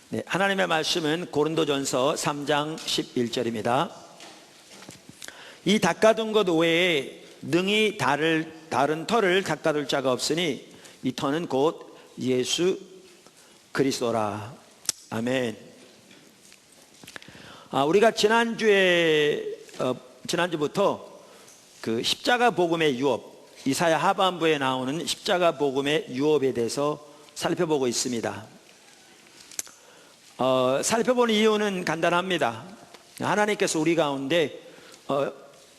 네, 하나님의 말씀은 고린도전서 3장 11절입니다. 이 닦아둔 것 외에 능히 다른 터를 닦아둘 자가 없으니 이 터는 곧 예수 그리스도라. 아멘. 우리가 지난주부터 그 십자가 복음의 유업, 이사야 하반부에 나오는 십자가 복음의 유업에 대해서 살펴보고 있습니다. 살펴보는 이유는 간단합니다. 하나님께서 우리 가운데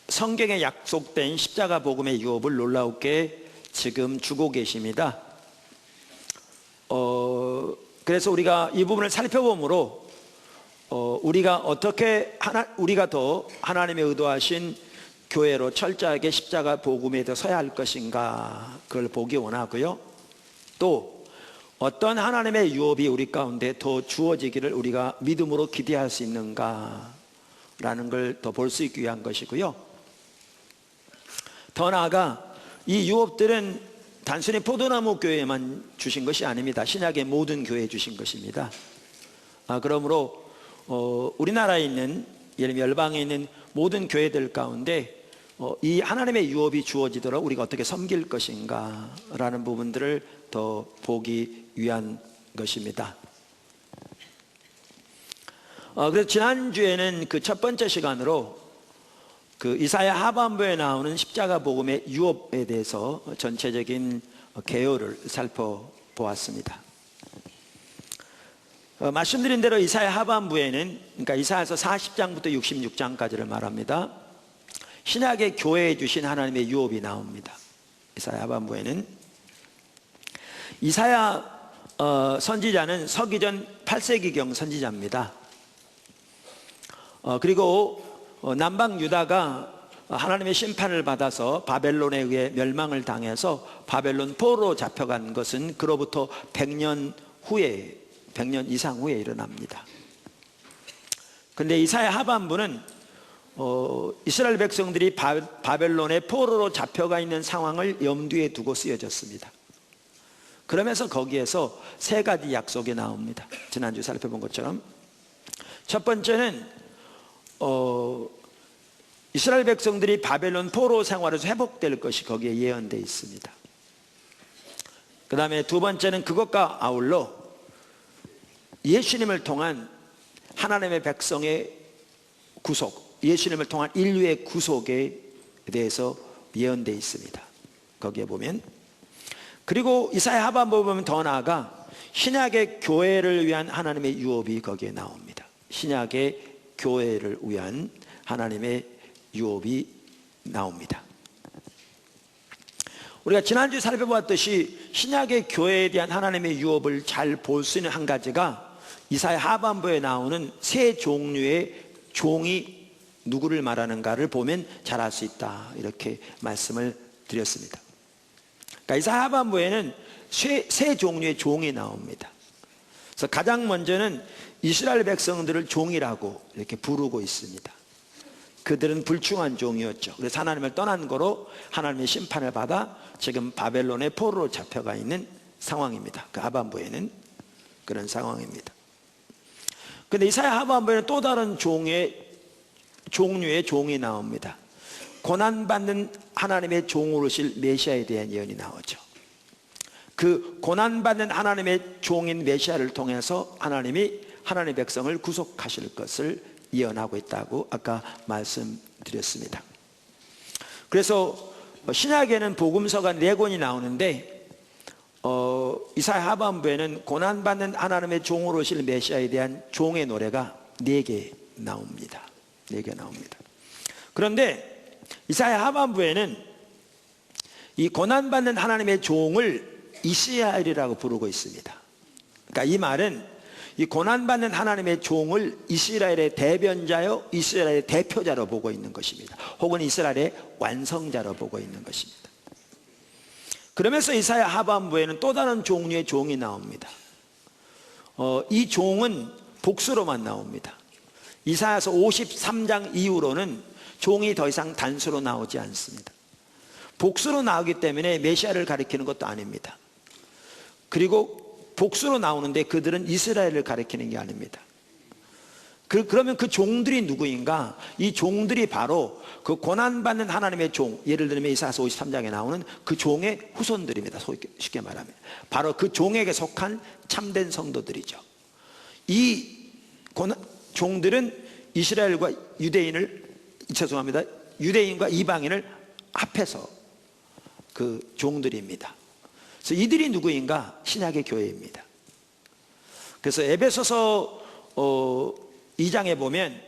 성경에 약속된 십자가 복음의 유업을 놀라우게 지금 주고 계십니다. 그래서 우리가 이 부분을 살펴보므로 우리가 더 하나님의 의도하신 교회로 철저하게 십자가 복음에 더 서야 할 것인가, 그걸 보기 원하고요. 또 어떤 하나님의 유업이 우리 가운데 더 주어지기를 우리가 믿음으로 기대할 수 있는가 라는 걸 더 볼 수 있기 위한 것이고요. 더 나아가 이 유업들은 단순히 포도나무 교회에만 주신 것이 아닙니다. 신약의 모든 교회에 주신 것입니다. 그러므로 우리나라에 있는, 예를 들면 열방에 있는 모든 교회들 가운데 이 하나님의 유업이 주어지도록 우리가 어떻게 섬길 것인가 라는 부분들을 더 보기 위한 것입니다. 그래서 지난주에는 그 첫 번째 시간으로 그 이사야 하반부에 나오는 십자가 복음의 유업에 대해서 전체적인 개요를 살펴보았습니다. 말씀드린 대로 이사야 하반부에는, 그러니까 이사야서 40장부터 66장까지를 말합니다. 신약의 교회에 주신 하나님의 유업이 나옵니다. 이사야 하반부에는 이사야 선지자는 서기전 8세기경 선지자입니다. 그리고 남방 유다가 하나님의 심판을 받아서 바벨론에 의해 멸망을 당해서 바벨론 포로로 잡혀간 것은 그로부터 100년 이상 후에 일어납니다. 그런데 이사야 하반부는 이스라엘 백성들이 바벨론의 포로로 잡혀가 있는 상황을 염두에 두고 쓰여졌습니다. 그러면서 거기에서 세 가지 약속이 나옵니다. 지난주 살펴본 것처럼 첫 번째는 이스라엘 백성들이 바벨론 포로 생활에서 회복될 것이 거기에 예언되어 있습니다. 그 다음에 두 번째는 그것과 아울러 예수님을 통한 하나님의 백성의 구속, 예수님을 통한 인류의 구속에 대해서 예언되어 있습니다. 거기에 보면, 그리고 이사야 하반부에 보면 더 나아가 신약의 교회를 위한 하나님의 유업이 거기에 나옵니다. 신약의 교회를 위한 하나님의 유업이 나옵니다. 우리가 지난주에 살펴보았듯이 신약의 교회에 대한 하나님의 유업을 잘 볼 수 있는 한 가지가 이사야 하반부에 나오는 세 종류의 종이 누구를 말하는가를 보면 잘 알 수 있다, 이렇게 말씀을 드렸습니다. 그러니까 이사야 하반부에는 세 종류의 종이 나옵니다. 그래서 가장 먼저는 이스라엘 백성들을 종이라고 이렇게 부르고 있습니다. 그들은 불충한 종이었죠. 그래서 하나님을 떠난 거로 하나님의 심판을 받아 지금 바벨론의 포로로 잡혀가 있는 상황입니다. 그 하반부에는 그런 상황입니다. 그런데 이사야 하반부에는 또 다른 종류의 종이 나옵니다. 고난받는 하나님의 종으로 오실 메시아에 대한 예언이 나오죠. 그 고난받는 하나님의 종인 메시아를 통해서 하나님이 하나님의 백성을 구속하실 것을 예언하고 있다고 아까 말씀드렸습니다. 그래서 신약에는 복음서가 4권이 나오는데 이사야 하반부에는 고난받는 하나님의 종으로 오실 메시아에 대한 종의 노래가 4개 나옵니다. 4개 나옵니다. 그런데 이사야 하반부에는 이 고난받는 하나님의 종을 이스라엘이라고 부르고 있습니다. 그러니까 이 말은 이 고난받는 하나님의 종을 이스라엘의 대변자요, 이스라엘의 대표자로 보고 있는 것입니다. 혹은 이스라엘의 완성자로 보고 있는 것입니다. 그러면서 이사야 하반부에는 또 다른 종류의 종이 나옵니다. 이 종은 복수로만 나옵니다. 이사야서 53장 이후로는 종이 더 이상 단수로 나오지 않습니다. 복수로 나오기 때문에 메시아를 가리키는 것도 아닙니다. 그리고 복수로 나오는데 그들은 이스라엘을 가리키는 게 아닙니다. 그러면 그 종들이 누구인가? 이 종들이 바로 그 고난받는 하나님의 종, 예를 들면 이사야서 53장에 나오는 그 종의 후손들입니다. 쉽게 말하면 바로 그 종에게 속한 참된 성도들이죠. 이 종들은 이스라엘과 유대인과 이방인을 합해서 그 종들입니다. 그래서 이들이 누구인가? 신약의 교회입니다. 그래서 에베소서 2장에 보면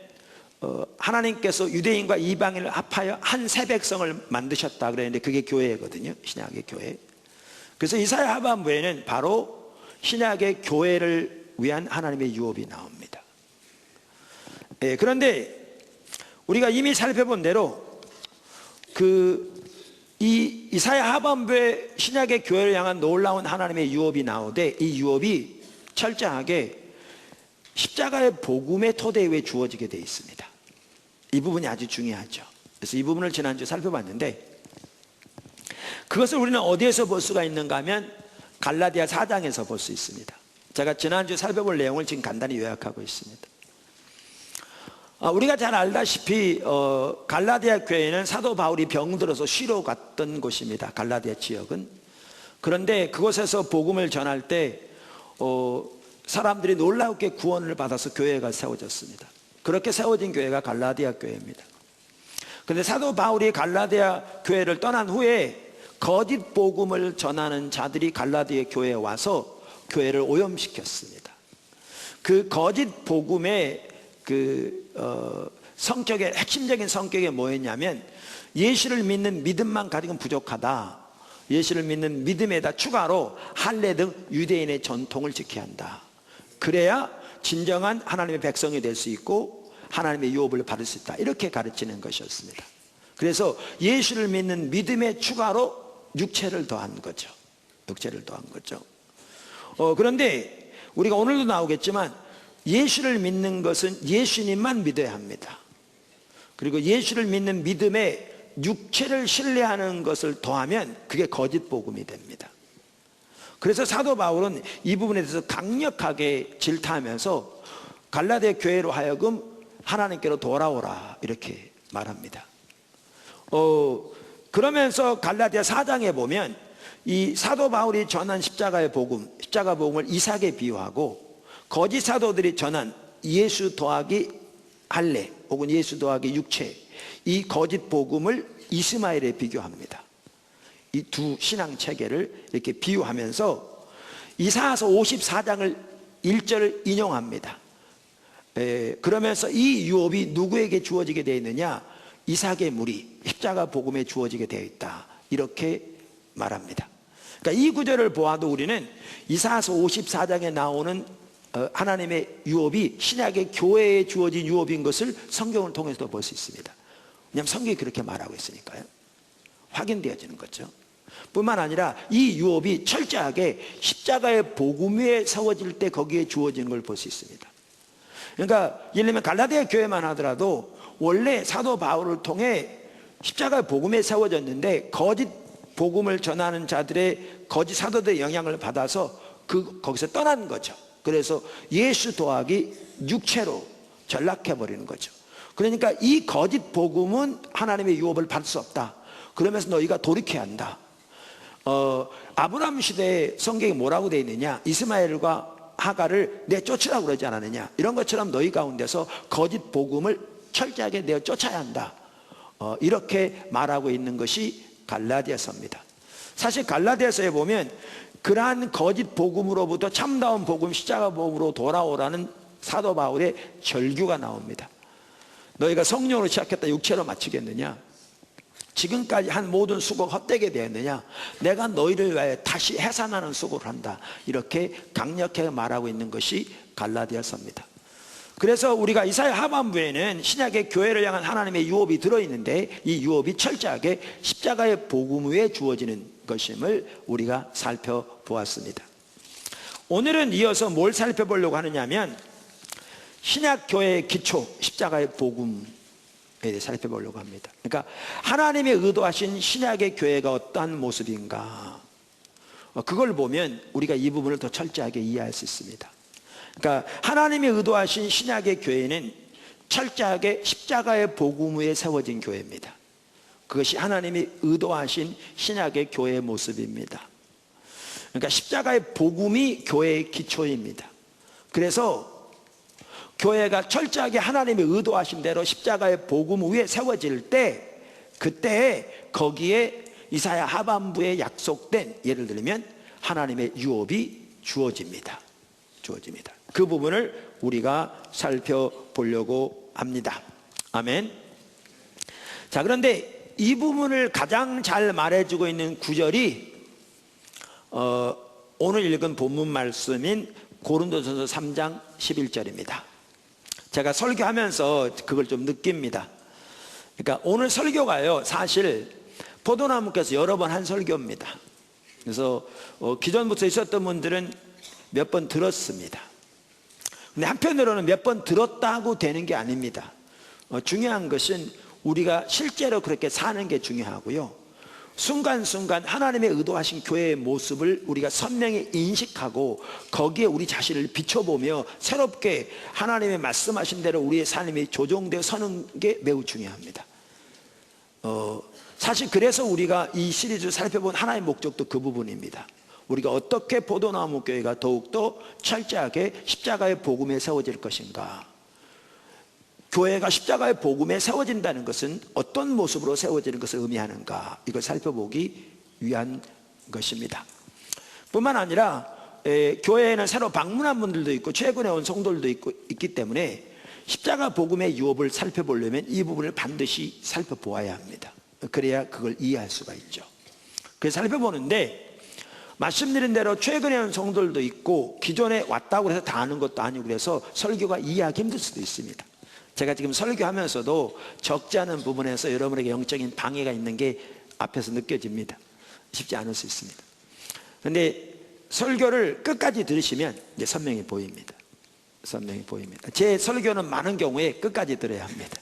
하나님께서 유대인과 이방인을 합하여 한 새 백성을 만드셨다 그랬는데 그게 교회거든요. 신약의 교회. 그래서 이사야 하반부에는 바로 신약의 교회를 위한 하나님의 유업이 나옵니다. 그런데 우리가 이미 살펴본 대로 이 이사야 하반부에 신약의 교회를 향한 놀라운 하나님의 유업이 나오되 이 유업이 철저하게 십자가의 복음의 토대 위에 주어지게 되어 있습니다. 이 부분이 아주 중요하죠. 그래서 이 부분을 지난주에 살펴봤는데 그것을 우리는 어디에서 볼 수가 있는가 하면 갈라디아 4장에서 볼 수 있습니다. 제가 지난주에 살펴볼 내용을 지금 간단히 요약하고 있습니다. 우리가 잘 알다시피 갈라디아 교회는 사도 바울이 병들어서 쉬러 갔던 곳입니다. 갈라디아 지역은. 그런데 그곳에서 복음을 전할 때 사람들이 놀랍게 구원을 받아서 교회가 세워졌습니다. 그렇게 세워진 교회가 갈라디아 교회입니다. 그런데 사도 바울이 갈라디아 교회를 떠난 후에 거짓 복음을 전하는 자들이 갈라디아 교회에 와서 교회를 오염시켰습니다. 그 거짓 복음의 성격의 핵심적인 성격이 뭐였냐면 예수를 믿는 믿음만 가지고는 부족하다. 예수를 믿는 믿음에다 추가로 할례 등 유대인의 전통을 지켜야 한다. 그래야 진정한 하나님의 백성이 될 수 있고 하나님의 유업을 받을 수 있다. 이렇게 가르치는 것이었습니다. 그래서 예수를 믿는 믿음에 추가로 육체를 더한 거죠. 육체를 더한 거죠. 그런데 우리가 오늘도 나오겠지만 예수를 믿는 것은 예수님만 믿어야 합니다. 그리고 예수를 믿는 믿음에 육체를 신뢰하는 것을 더하면 그게 거짓 복음이 됩니다. 그래서 사도 바울은 이 부분에 대해서 강력하게 질타하면서 갈라디아 교회로 하여금 하나님께로 돌아오라 이렇게 말합니다. 그러면서 갈라디아 4장에 보면 이 사도 바울이 전한 십자가의 복음, 십자가 복음을 이삭에 비유하고 거짓 사도들이 전한 예수 더하기 할례 혹은 예수 더하기 육체, 이 거짓 복음을 이스마엘에 비교합니다. 이 두 신앙 체계를 이렇게 비유하면서 이사야서 54장을 1절을 인용합니다. 그러면서 이 유업이 누구에게 주어지게 되어 있느냐? 이삭의 무리, 십자가 복음에 주어지게 되어 있다. 이렇게 말합니다. 그러니까 이 구절을 보아도 우리는 이사야서 54장에 나오는 하나님의 유업이 신약의 교회에 주어진 유업인 것을 성경을 통해서도 볼 수 있습니다. 왜냐하면 성경이 그렇게 말하고 있으니까요. 확인되어지는 거죠. 뿐만 아니라 이 유업이 철저하게 십자가의 복음 위에 세워질 때 거기에 주어지는 걸 볼 수 있습니다. 그러니까 예를 들면 갈라디아 교회만 하더라도 원래 사도 바울을 통해 십자가의 복음에 세워졌는데 거짓 복음을 전하는 자들의 거짓 사도들의 영향을 받아서 거기서 떠난 거죠. 그래서 예수 더하기 육체로 전락해버리는 거죠. 그러니까 이 거짓 복음은 하나님의 유업을 받을 수 없다. 그러면서 너희가 돌이켜야 한다. 아브라함 시대에 성경이 뭐라고 되어 있느냐? 이스마엘과 하가를 내쫓으라고 그러지 않았느냐? 이런 것처럼 너희 가운데서 거짓 복음을 철저하게 내어 쫓아야 한다. 이렇게 말하고 있는 것이 갈라디아서입니다. 사실 갈라디아서에 보면 그러한 거짓 복음으로부터 참다운 복음, 십자가 복음으로 돌아오라는 사도 바울의 절규가 나옵니다. 너희가 성령으로 시작했다 육체로 마치겠느냐? 지금까지 한 모든 수고가 헛되게 되었느냐? 내가 너희를 위하여 다시 해산하는 수고를 한다. 이렇게 강력하게 말하고 있는 것이 갈라디아서입니다. 그래서 우리가 이사야 하반부에는 신약의 교회를 향한 하나님의 유업이 들어있는데 이 유업이 철저하게 십자가의 복음 위에 주어지는 것임을 우리가 살펴보았습니다. 오늘은 이어서 뭘 살펴보려고 하느냐면 신약 교회의 기초 십자가의 복음에 대해 살펴보려고 합니다. 그러니까 하나님의 의도하신 신약의 교회가 어떠한 모습인가? 그걸 보면 우리가 이 부분을 더 철저하게 이해할 수 있습니다. 그러니까 하나님이 의도하신 신약의 교회는 철저하게 십자가의 복음 위에 세워진 교회입니다. 그것이 하나님이 의도하신 신약의 교회의 모습입니다. 그러니까 십자가의 복음이 교회의 기초입니다. 그래서 교회가 철저하게 하나님이 의도하신 대로 십자가의 복음 위에 세워질 때, 그때 거기에 이사야 하반부에 약속된, 예를 들면 하나님의 유업이 주어집니다. 그 부분을 우리가 살펴보려고 합니다. 아멘. 자, 그런데 이 부분을 가장 잘 말해주고 있는 구절이 오늘 읽은 본문 말씀인 고린도전서 3장 11절입니다. 제가 설교하면서 그걸 좀 느낍니다. 그러니까 오늘 설교가요, 사실 포도나무께서 여러 번 한 설교입니다. 그래서 기존부터 있었던 분들은 몇 번 들었습니다. 근데 한편으로는 몇 번 들었다고 되는 게 아닙니다. 중요한 것은 우리가 실제로 그렇게 사는 게 중요하고요, 순간순간 하나님의 의도하신 교회의 모습을 우리가 선명히 인식하고 거기에 우리 자신을 비춰보며 새롭게 하나님의 말씀하신 대로 우리의 삶이 조정되어 서는 게 매우 중요합니다. 사실 그래서 우리가 이 시리즈 살펴본 하나의 목적도 그 부분입니다. 우리가 어떻게 포도나무 교회가 더욱더 철저하게 십자가의 복음에 세워질 것인가, 교회가 십자가의 복음에 세워진다는 것은 어떤 모습으로 세워지는 것을 의미하는가, 이걸 살펴보기 위한 것입니다. 뿐만 아니라 교회에는 새로 방문한 분들도 있고 최근에 온 성도들도 있기 때문에 십자가 복음의 유업을 살펴보려면 이 부분을 반드시 살펴보아야 합니다. 그래야 그걸 이해할 수가 있죠. 그래서 살펴보는데, 말씀드린 대로 최근에 온 성도들도 있고 기존에 왔다고 해서 다 아는 것도 아니고, 그래서 설교가 이해하기 힘들 수도 있습니다. 제가 지금 설교하면서도 적지 않은 부분에서 여러분에게 영적인 방해가 있는 게 앞에서 느껴집니다. 쉽지 않을 수 있습니다. 그런데 설교를 끝까지 들으시면 이제 선명히 보입니다. 제 설교는 많은 경우에 끝까지 들어야 합니다.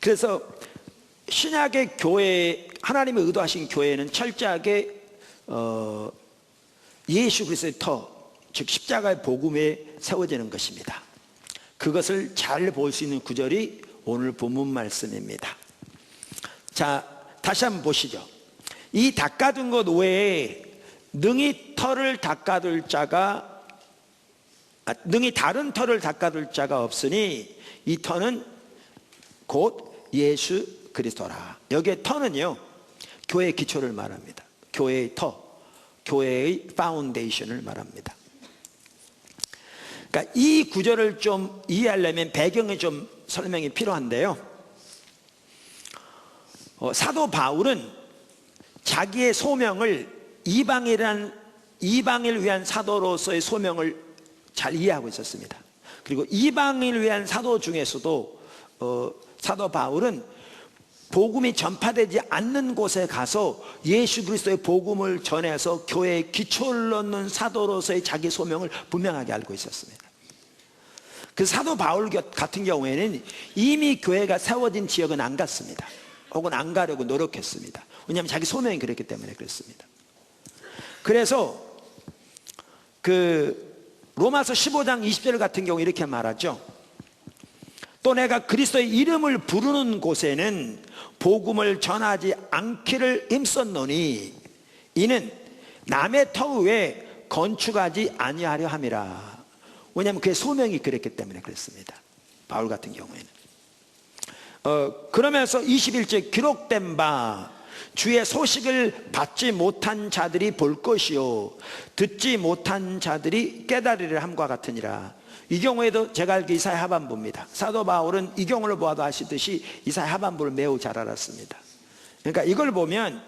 그래서 신약의 교회, 하나님의 의도하신 교회는 철저하게 예수 그리스도의 터, 즉 십자가의 복음에 세워지는 것입니다. 그것을 잘 볼 수 있는 구절이 오늘 본문 말씀입니다. 자, 다시 한번 보시죠. 이 닦아둔 것 외에 능히 다른 털을 닦아둘 자가 없으니 이 터는 곧 예수 그리스도라. 여기에 터는요, 교회의 기초를 말합니다. 교회의 터, 교회의 파운데이션을 말합니다. 그러니까 이 구절을 좀 이해하려면 배경이 좀 설명이 필요한데요, 사도 바울은 자기의 소명을 이방인을 위한 사도로서의 소명을 잘 이해하고 있었습니다. 그리고 이방인을 위한 사도 중에서도 사도 바울은 복음이 전파되지 않는 곳에 가서 예수 그리스도의 복음을 전해서 교회의 기초를 놓는 사도로서의 자기 소명을 분명하게 알고 있었습니다. 그 사도 바울 같은 경우에는 이미 교회가 세워진 지역은 안 갔습니다. 혹은 안 가려고 노력했습니다. 왜냐하면 자기 소명이 그랬기 때문에 그렇습니다. 그래서 로마서 15장 20절 같은 경우 이렇게 말하죠. 또 내가 그리스도의 이름을 부르는 곳에는 복음을 전하지 않기를 힘썼노니 이는 남의 터 위에 건축하지 아니하려 함이라. 왜냐하면 그의 소명이 그랬기 때문에 그랬습니다. 바울 같은 경우에는 그러면서 21절 기록된 바 주의 소식을 받지 못한 자들이 볼 것이요 듣지 못한 자들이 깨달으리라 함과 같으니라. 이 경우에도 제가 알기 이사야 하반부입니다. 사도 바울은 이 경우를 보아도 아시듯이 이사야 하반부를 매우 잘 알았습니다. 그러니까 이걸 보면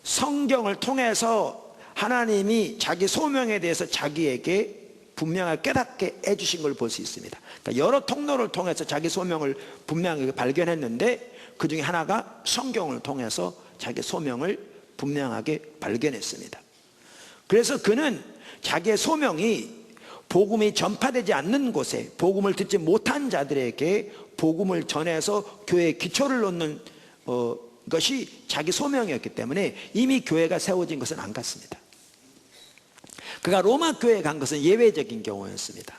성경을 통해서 하나님이 자기 소명에 대해서 자기에게 분명하게 깨닫게 해주신 걸 볼 수 있습니다. 그러니까 여러 통로를 통해서 자기 소명을 분명하게 발견했는데 그 중에 하나가 성경을 통해서 자기 소명을 분명하게 발견했습니다. 그래서 그는 자기의 소명이 복음이 전파되지 않는 곳에 복음을 듣지 못한 자들에게 복음을 전해서 교회의 기초를 놓는 것이 자기 소명이었기 때문에 이미 교회가 세워진 것은 안 같습니다. 그가 로마 교회에 간 것은 예외적인 경우였습니다.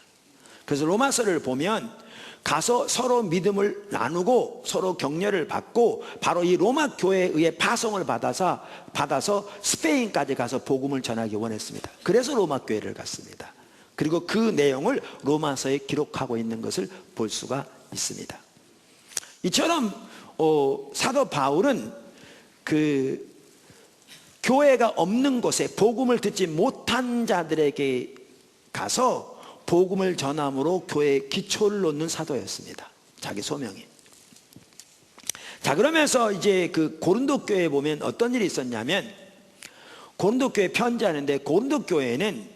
그래서 로마서를 보면 가서 서로 믿음을 나누고 서로 격려를 받고 바로 이 로마 교회에 의해 파송을 받아서 스페인까지 가서 복음을 전하기 원했습니다. 그래서 로마 교회를 갔습니다. 그리고 그 내용을 로마서에 기록하고 있는 것을 볼 수가 있습니다. 이처럼 사도 바울은 그 교회가 없는 곳에 복음을 듣지 못한 자들에게 가서 복음을 전함으로 교회의 기초를 놓는 사도였습니다. 자기 소명이. 자, 그러면서 이제 그 고린도 교회에 보면 어떤 일이 있었냐면, 고린도 교회 편지하는데 고린도 교회는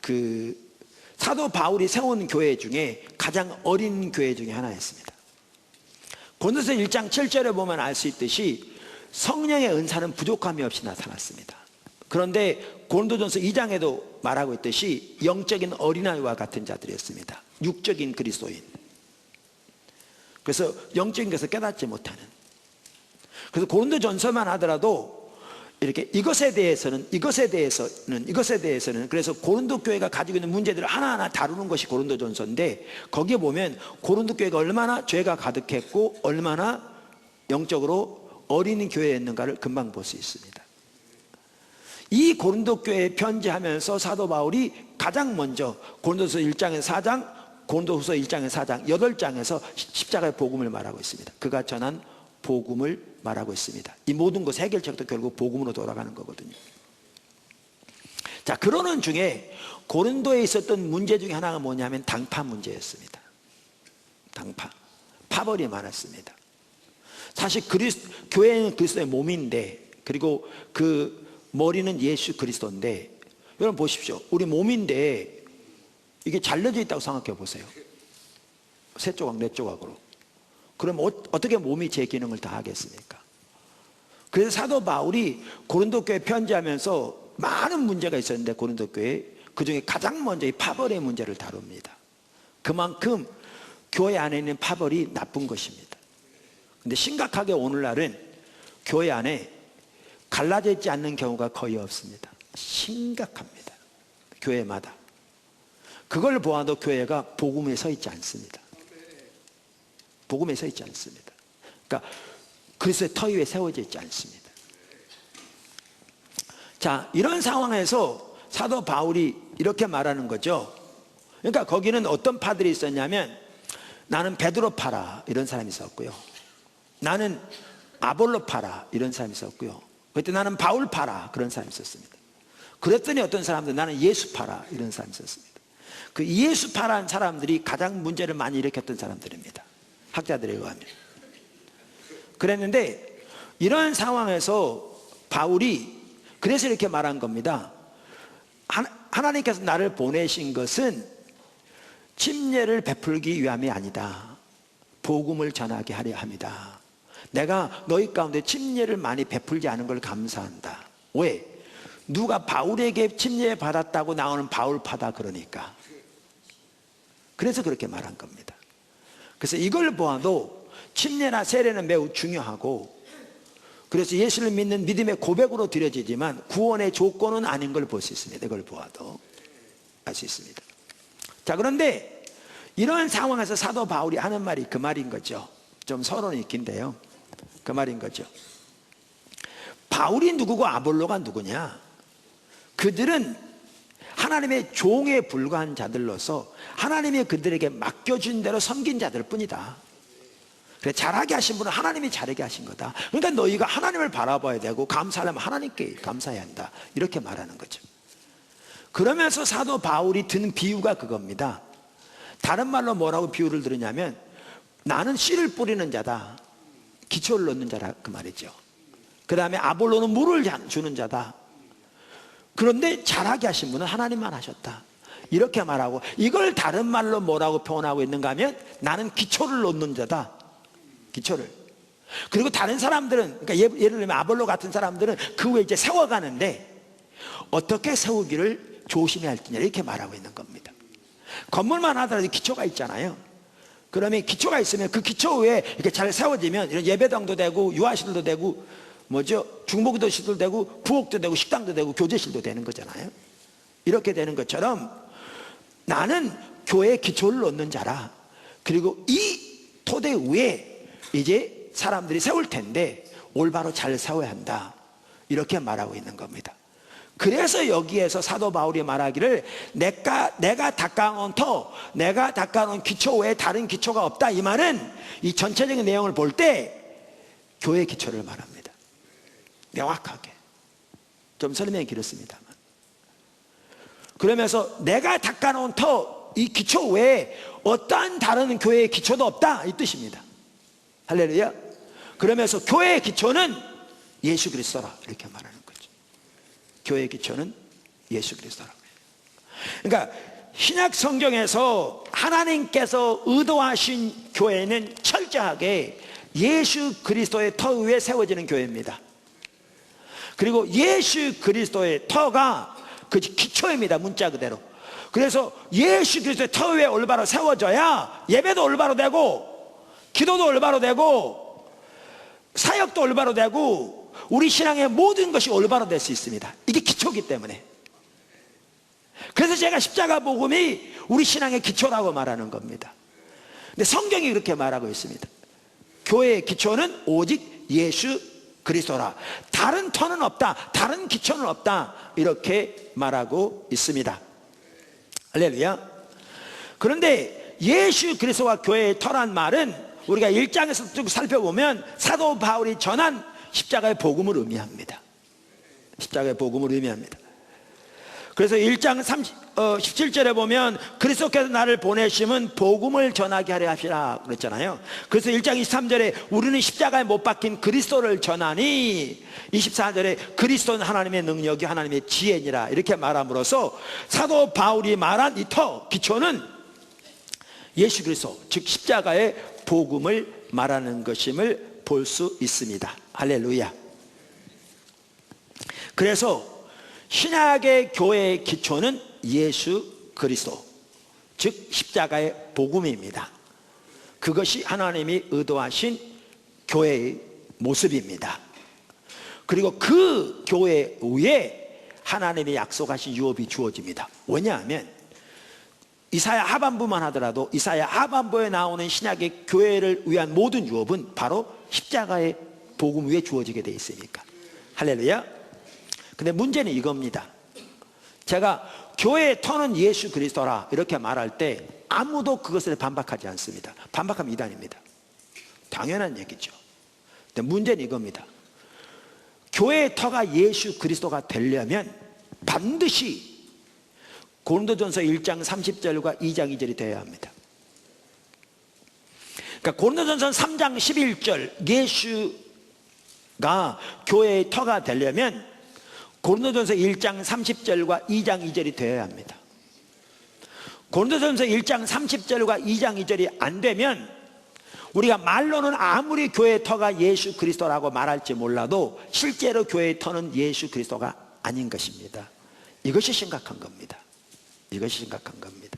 그 사도 바울이 세운 교회 중에 가장 어린 교회 중에 하나였습니다. 고린도서 1장 7절에 보면 알 수 있듯이 성령의 은사는 부족함이 없이 나타났습니다. 그런데 고린도전서 2장에도 말하고 있듯이 영적인 어린아이와 같은 자들이었습니다. 육적인 그리스도인. 그래서 영적인 것을 깨닫지 못하는. 그래서 고린도전서만 하더라도 이렇게 이것에 대해서는 그래서 고린도 교회가 가지고 있는 문제들을 하나하나 다루는 것이 고린도전서인데, 거기에 보면 고린도 교회가 얼마나 죄가 가득했고 얼마나 영적으로 어린 교회였는가를 금방 볼 수 있습니다. 이 고린도 교회에 편지하면서 사도 바울이 가장 먼저 고린도서 1장에서 4장, 고린도후서 1장에서 4장, 8장에서 십자가의 복음을 말하고 있습니다. 그가 전한 복음을 말하고 있습니다. 이 모든 것 해결책도 결국 복음으로 돌아가는 거거든요. 자, 그러는 중에 고린도에 있었던 문제 중에 하나가 뭐냐면 당파 문제였습니다. 당파, 파벌이 많았습니다. 사실 교회는 그리스도의 몸인데, 그리고 그 머리는 예수 그리스도인데, 여러분 보십시오. 우리 몸인데 이게 잘려져 있다고 생각해 보세요. 세 조각, 네 조각으로. 그럼 어떻게 몸이 제 기능을 다 하겠습니까? 그래서 사도 바울이 고린도 교회 편지하면서 많은 문제가 있었는데, 고린도 교회 그 중에 가장 먼저 이 파벌의 문제를 다룹니다. 그만큼 교회 안에 있는 파벌이 나쁜 것입니다. 근데 심각하게 오늘날은 교회 안에 갈라져 있지 않는 경우가 거의 없습니다. 심각합니다. 교회마다. 그걸 보아도 교회가 복음에 서 있지 않습니다. 복음에 서 있지 않습니다. 그러니까 그리스도의 터 위에 세워져 있지 않습니다. 자, 이런 상황에서 사도 바울이 이렇게 말하는 거죠. 그러니까 거기는 어떤 파들이 있었냐면, 나는 베드로 파라 이런 사람이 있었고요, 나는 아볼로 파라 이런 사람이 있었고요, 그때 나는 바울 파라 그런 사람이 있었습니다. 그랬더니 어떤 사람들 나는 예수 파라 이런 사람이 있었습니다. 그 예수 파라는 사람들이 가장 문제를 많이 일으켰던 사람들입니다. 학자들에 의하면. 그랬는데 이런 상황에서 바울이 그래서 이렇게 말한 겁니다. 하나님께서 나를 보내신 것은 침례를 베풀기 위함이 아니다. 복음을 전하게 하려 합니다. 내가 너희 가운데 침례를 많이 베풀지 않은 걸 감사한다. 왜? 누가 바울에게 침례 받았다고 나오는 바울파다 그러니까. 그래서 그렇게 말한 겁니다. 그래서 이걸 보아도 침례나 세례는 매우 중요하고, 그래서 예수를 믿는 믿음의 고백으로 드려지지만 구원의 조건은 아닌 걸 볼 수 있습니다. 이걸 보아도 알 수 있습니다. 자, 그런데 이런 상황에서 사도 바울이 하는 말이 그 말인 거죠. 좀 서론이 긴데요, 그 말인 거죠. 바울이 누구고 아볼로가 누구냐? 그들은 하나님의 종에 불과한 자들로서 하나님이 그들에게 맡겨준 대로 섬긴 자들 뿐이다. 그래, 잘하게 하신 분은 하나님이 잘하게 하신 거다. 그러니까 너희가 하나님을 바라봐야 되고 감사하려면 하나님께 감사해야 한다. 이렇게 말하는 거죠. 그러면서 사도 바울이 든 비유가 그겁니다. 다른 말로 뭐라고 비유를 들으냐면, 나는 씨를 뿌리는 자다, 기초를 놓는 자라 그 말이죠. 그 다음에 아볼로는 물을 주는 자다. 그런데 잘하게 하신 분은 하나님만 하셨다. 이렇게 말하고, 이걸 다른 말로 뭐라고 표현하고 있는가 하면, 나는 기초를 놓는 자다. 기초를. 그리고 다른 사람들은, 그러니까 예를 들면 아볼로 같은 사람들은 그 후에 이제 세워가는데 어떻게 세우기를 조심해야 할지냐 이렇게 말하고 있는 겁니다. 건물만 하더라도 기초가 있잖아요. 그러면 기초가 있으면 그 기초 위에 이렇게 잘 세워지면 이런 예배당도 되고 유아실도 되고 중목도실도 되고 부엌도 되고 식당도 되고 교제실도 되는 거잖아요. 이렇게 되는 것처럼 나는 교회의 기초를 놓는 자라. 그리고 이 토대 위에 이제 사람들이 세울 텐데 올바로 잘 세워야 한다. 이렇게 말하고 있는 겁니다. 그래서 여기에서 사도 바울이 말하기를 내가 닦아놓은 내가 닦아놓은 기초 외에 다른 기초가 없다. 이 말은 이 전체적인 내용을 볼 때 교회 기초를 말합니다. 명확하게. 좀 설명이 길었습니다만. 그러면서 내가 닦아놓은 이 기초 외에 어떠한 다른 교회의 기초도 없다. 이 뜻입니다. 할렐루야. 그러면서 교회의 기초는 예수 그리스도라. 이렇게 말하는 거죠. 교회의 기초는 예수 그리스도라고 해요. 그러니까 신약 성경에서 하나님께서 의도하신 교회는 철저하게 예수 그리스도의 터 위에 세워지는 교회입니다. 그리고 예수 그리스도의 터가 그 기초입니다. 문자 그대로. 그래서 예수 그리스도의 터 위에 올바로 세워져야 예배도 올바로 되고 기도도 올바로 되고 사역도 올바로 되고 우리 신앙의 모든 것이 올바로 될 수 있습니다. 이게 기초이기 때문에. 그래서 제가 십자가 복음이 우리 신앙의 기초라고 말하는 겁니다. 근데 성경이 그렇게 말하고 있습니다. 교회의 기초는 오직 예수 그리스도라. 다른 터는 없다. 다른 기초는 없다. 이렇게 말하고 있습니다. 할렐루야. 그런데 예수 그리스도와 교회의 터란 말은 우리가 1장에서 쭉 살펴보면 사도 바울이 전한 십자가의 복음을 의미합니다. 십자가의 복음을 의미합니다. 그래서 1장 17절에 보면 그리스도께서 나를 보내심은 복음을 전하게 하려 하시라 그랬잖아요. 그래서 1장 23절에 우리는 십자가에 못 박힌 그리스도를 전하니 24절에 그리스도는 하나님의 능력이 하나님의 지혜니라 이렇게 말함으로써 사도 바울이 말한 이 터 기초는 예수 그리스도 즉 십자가의 복음을 말하는 것임을 볼 수 있습니다. 할렐루야. 그래서 신약의 교회의 기초는 예수 그리스도 즉 십자가의 복음입니다. 그것이 하나님이 의도하신 교회의 모습입니다. 그리고 그 교회 위에 하나님이 약속하신 유업이 주어집니다. 왜냐하면 이사야 하반부만 하더라도 이사야 하반부에 나오는 신약의 교회를 위한 모든 유업은 바로 십자가의 복음 위에 주어지게 되어 있으니까. 할렐루야. 근데 문제는 이겁니다. 제가 교회의 터는 예수 그리스도라 이렇게 말할 때 아무도 그것을 반박하지 않습니다. 반박하면 이단입니다. 당연한 얘기죠. 근데 문제는 이겁니다. 교회의 터가 예수 그리스도가 되려면 반드시 고린도전서 1장 30절과 2장 2절이 되어야 합니다. 그러니까 고린도전서 3장 11절 예수가 교회의 터가 되려면 고린도전서 1장 30절과 2장 2절이 되어야 합니다. 고린도전서 1장 30절과 2장 2절이 안 되면 우리가 말로는 아무리 교회의 터가 예수 그리스도라고 말할지 몰라도 실제로 교회의 터는 예수 그리스도가 아닌 것입니다. 이것이 심각한 겁니다. 이것이 심각한 겁니다.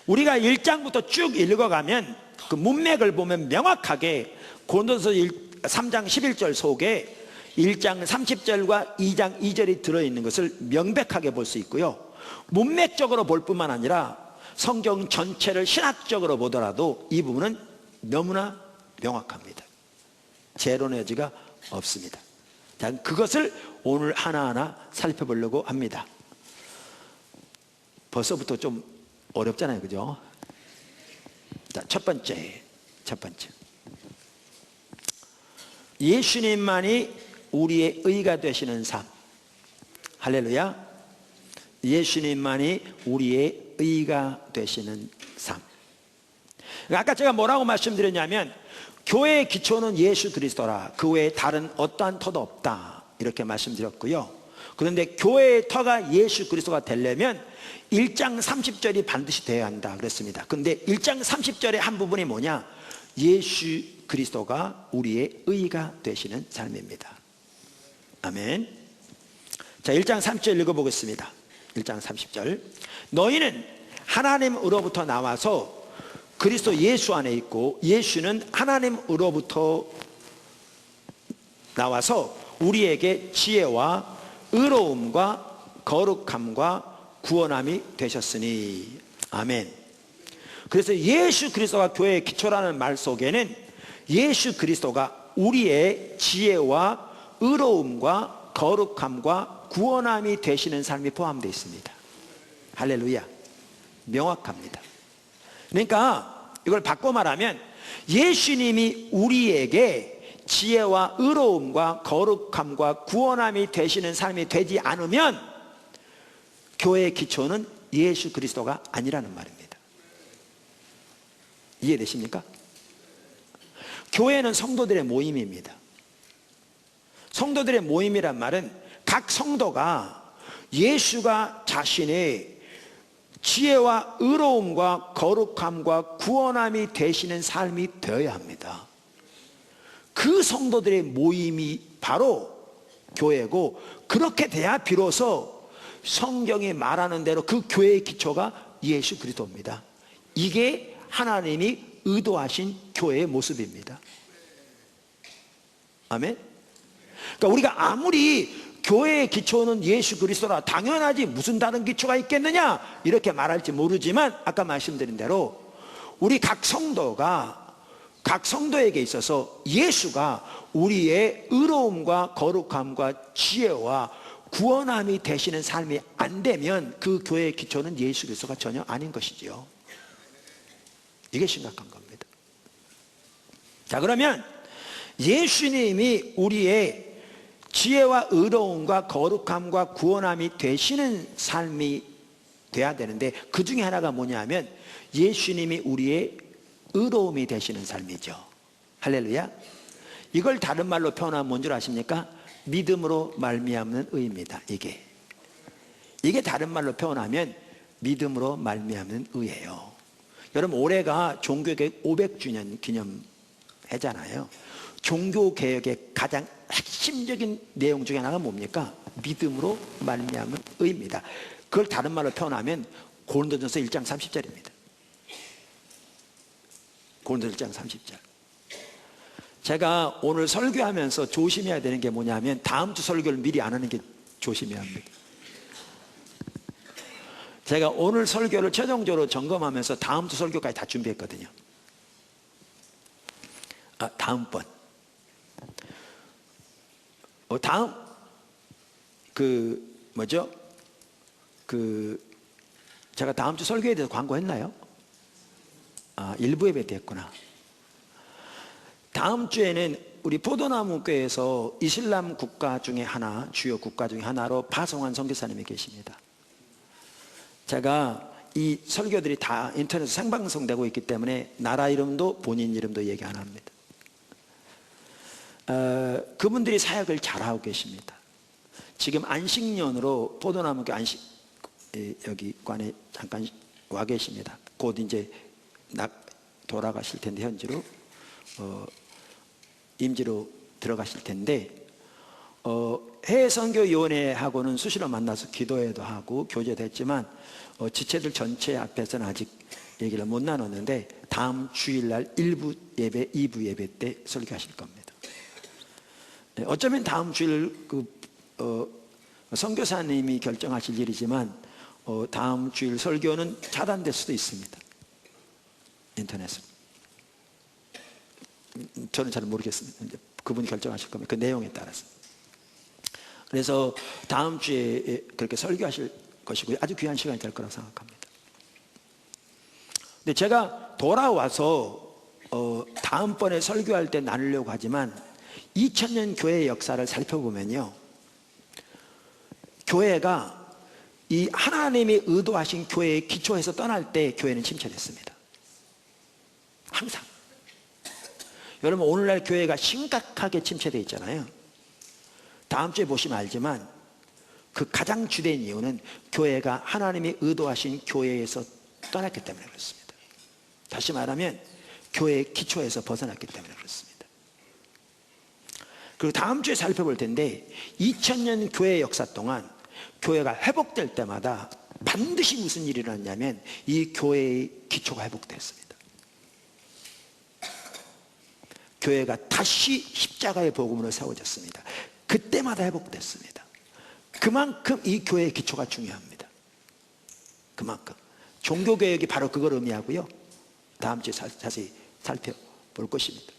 우리가 1장부터 쭉 읽어가면 그 문맥을 보면 명확하게 고린도전서 3장 11절 속에 1장 30절과 2장 2절이 들어있는 것을 명백하게 볼 수 있고요. 문맥적으로 볼 뿐만 아니라 성경 전체를 신학적으로 보더라도 이 부분은 너무나 명확합니다. 재론의 여지가 없습니다. 자, 그것을 오늘 하나하나 살펴보려고 합니다. 벌써부터 좀 어렵잖아요, 그죠? 자, 첫 번째. 예수님만이 우리의 의가 되시는 삶. 할렐루야. 예수님만이 우리의 의가 되시는 삶. 아까 제가 뭐라고 말씀드렸냐면 교회의 기초는 예수 그리스도라. 그 외에 다른 어떠한 터도 없다. 이렇게 말씀드렸고요. 그런데 교회의 터가 예수 그리스도가 되려면 1장 30절이 반드시 되어야 한다 그랬습니다. 그런데 1장 30절의 한 부분이 뭐냐? 예수 그리스도가 우리의 의가 되시는 삶입니다. 아멘. 자, 1장 30절 읽어보겠습니다. 1장 30절. 너희는 하나님으로부터 나와서 그리스도 예수 안에 있고 예수는 하나님으로부터 나와서 우리에게 지혜와 의로움과 거룩함과 구원함이 되셨으니. 아멘. 그래서 예수 그리스도가 교회의 기초라는 말 속에는 예수 그리스도가 우리의 지혜와 의로움과 거룩함과 구원함이 되시는 삶이 포함되어 있습니다. 할렐루야. 명확합니다. 그러니까 이걸 바꿔 말하면 예수님이 우리에게 지혜와 의로움과 거룩함과 구원함이 되시는 삶이 되지 않으면 교회의 기초는 예수 그리스도가 아니라는 말입니다. 이해되십니까? 교회는 성도들의 모임입니다. 성도들의 모임이란 말은 각 성도가 예수가 자신의 지혜와 의로움과 거룩함과 구원함이 되시는 삶이 되어야 합니다. 그 성도들의 모임이 바로 교회고, 그렇게 돼야 비로소 성경이 말하는 대로 그 교회의 기초가 예수 그리스도입니다. 이게 하나님이 의도하신 교회의 모습입니다. 아멘. 그러니까 우리가 아무리 교회의 기초는 예수 그리스도라, 당연하지 무슨 다른 기초가 있겠느냐 이렇게 말할지 모르지만, 아까 말씀드린 대로 우리 각 성도가 각 성도에게 있어서 예수가 우리의 의로움과 거룩함과 지혜와 구원함이 되시는 삶이 안 되면 그 교회의 기초는 예수 그리스도가 전혀 아닌 것이지요. 이게 심각한 겁니다. 자, 그러면 예수님이 우리의 지혜와 의로움과 거룩함과 구원함이 되시는 삶이 돼야 되는데, 그 중에 하나가 뭐냐면 예수님이 우리의 의로움이 되시는 삶이죠. 할렐루야. 이걸 다른 말로 표현하면 뭔 줄 아십니까? 믿음으로 말미암는 의입니다. 이게 다른 말로 표현하면 믿음으로 말미암는 의예요. 여러분, 올해가 종교개혁 500주년 기념해잖아요. 종교개혁의 가장 핵심적인 내용 중에 하나가 뭡니까? 믿음으로 말미암은 의입니다. 그걸 다른 말로 표현하면 고린도전서 1장 30절입니다. 고린도전서 1장 30절. 제가 오늘 설교하면서 조심해야 되는 게 뭐냐면, 다음 주 설교를 미리 안 하는 게 조심해야 합니다. 제가 오늘 설교를 최종적으로 점검하면서 다음 주 설교까지 다 준비했거든요. 다음번. 다음, 제가 다음 주 설교에 대해서 광고했나요? 일부 예배 때 했구나. 다음 주에는 우리 포도나무교회에서 이슬람 국가 중에 하나, 주요 국가 중에 하나로 파송한 선교사님이 계십니다. 제가 이 설교들이 다 인터넷에 생방송되고 있기 때문에 나라 이름도 본인 이름도 얘기 안 합니다. 그분들이 사역을 잘하고 계십니다. 지금 안식년으로 포도나무교회 안식 여기 관에 잠깐 와 계십니다. 곧 이제 돌아가실 텐데, 현지로 임지로 들어가실 텐데, 해외선교위원회하고는 수시로 만나서 기도회도 하고 교제도 했지만 지체들 전체 앞에서는 아직 얘기를 못 나눴는데, 다음 주일날 1부 예배, 2부 예배 때 설교하실 겁니다. 어쩌면 다음 주일 선교사님이 결정하실 일이지만 다음 주일 설교는 차단될 수도 있습니다. 인터넷으로. 저는 잘 모르겠습니다. 이제 그분이 결정하실 겁니다. 그 내용에 따라서. 그래서 다음 주에 그렇게 설교하실 것이고요. 아주 귀한 시간이 될 거라고 생각합니다. 근데 제가 돌아와서 다음번에 설교할 때 나누려고 하지만, 2000년 교회의 역사를 살펴보면요, 교회가 이 하나님이 의도하신 교회의 기초에서 떠날 때 교회는 침체됐습니다. 항상. 여러분, 오늘날 교회가 심각하게 침체되어 있잖아요. 다음 주에 보시면 알지만 그 가장 주된 이유는 교회가 하나님이 의도하신 교회에서 떠났기 때문에 그렇습니다. 다시 말하면 교회의 기초에서 벗어났기 때문에 그렇습니다. 그리고 다음 주에 살펴볼 텐데, 2000년 교회의 역사 동안 교회가 회복될 때마다 반드시 무슨 일이 일어났냐면 이 교회의 기초가 회복됐습니다. 교회가 다시 십자가의 복음으로 세워졌습니다. 그때마다 회복됐습니다. 그만큼 이 교회의 기초가 중요합니다. 그만큼 종교개혁이 바로 그걸 의미하고요. 다음 주에 자세히 살펴볼 것입니다.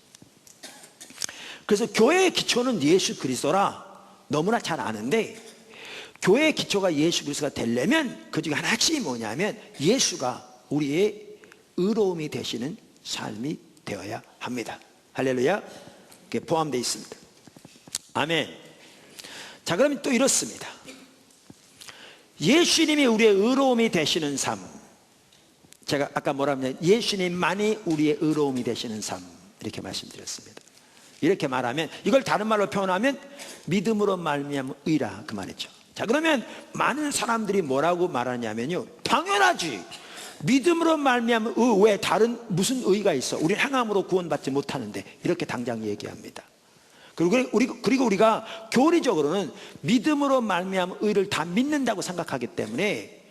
그래서 교회의 기초는 예수 그리스도라 너무나 잘 아는데, 교회의 기초가 예수 그리스도가 되려면 그 중에 하나 핵심이 뭐냐면 예수가 우리의 의로움이 되시는 삶이 되어야 합니다. 할렐루야. 그게 포함되어 있습니다. 아멘. 자, 그러면 또 이렇습니다. 예수님이 우리의 의로움이 되시는 삶, 제가 아까 뭐라 하냐면 예수님만이 우리의 의로움이 되시는 삶, 이렇게 말씀드렸습니다. 이렇게 말하면, 이걸 다른 말로 표현하면 믿음으로 말미암은 의라, 그 말이죠. 자, 그러면 많은 사람들이 뭐라고 말하냐면요, 당연하지, 믿음으로 말미암은 의 외에 다른 무슨 의가 있어, 우리는 행함으로 구원받지 못하는데, 이렇게 당장 얘기합니다. 그리고 우리가 교리적으로는 믿음으로 말미암은 의를 다 믿는다고 생각하기 때문에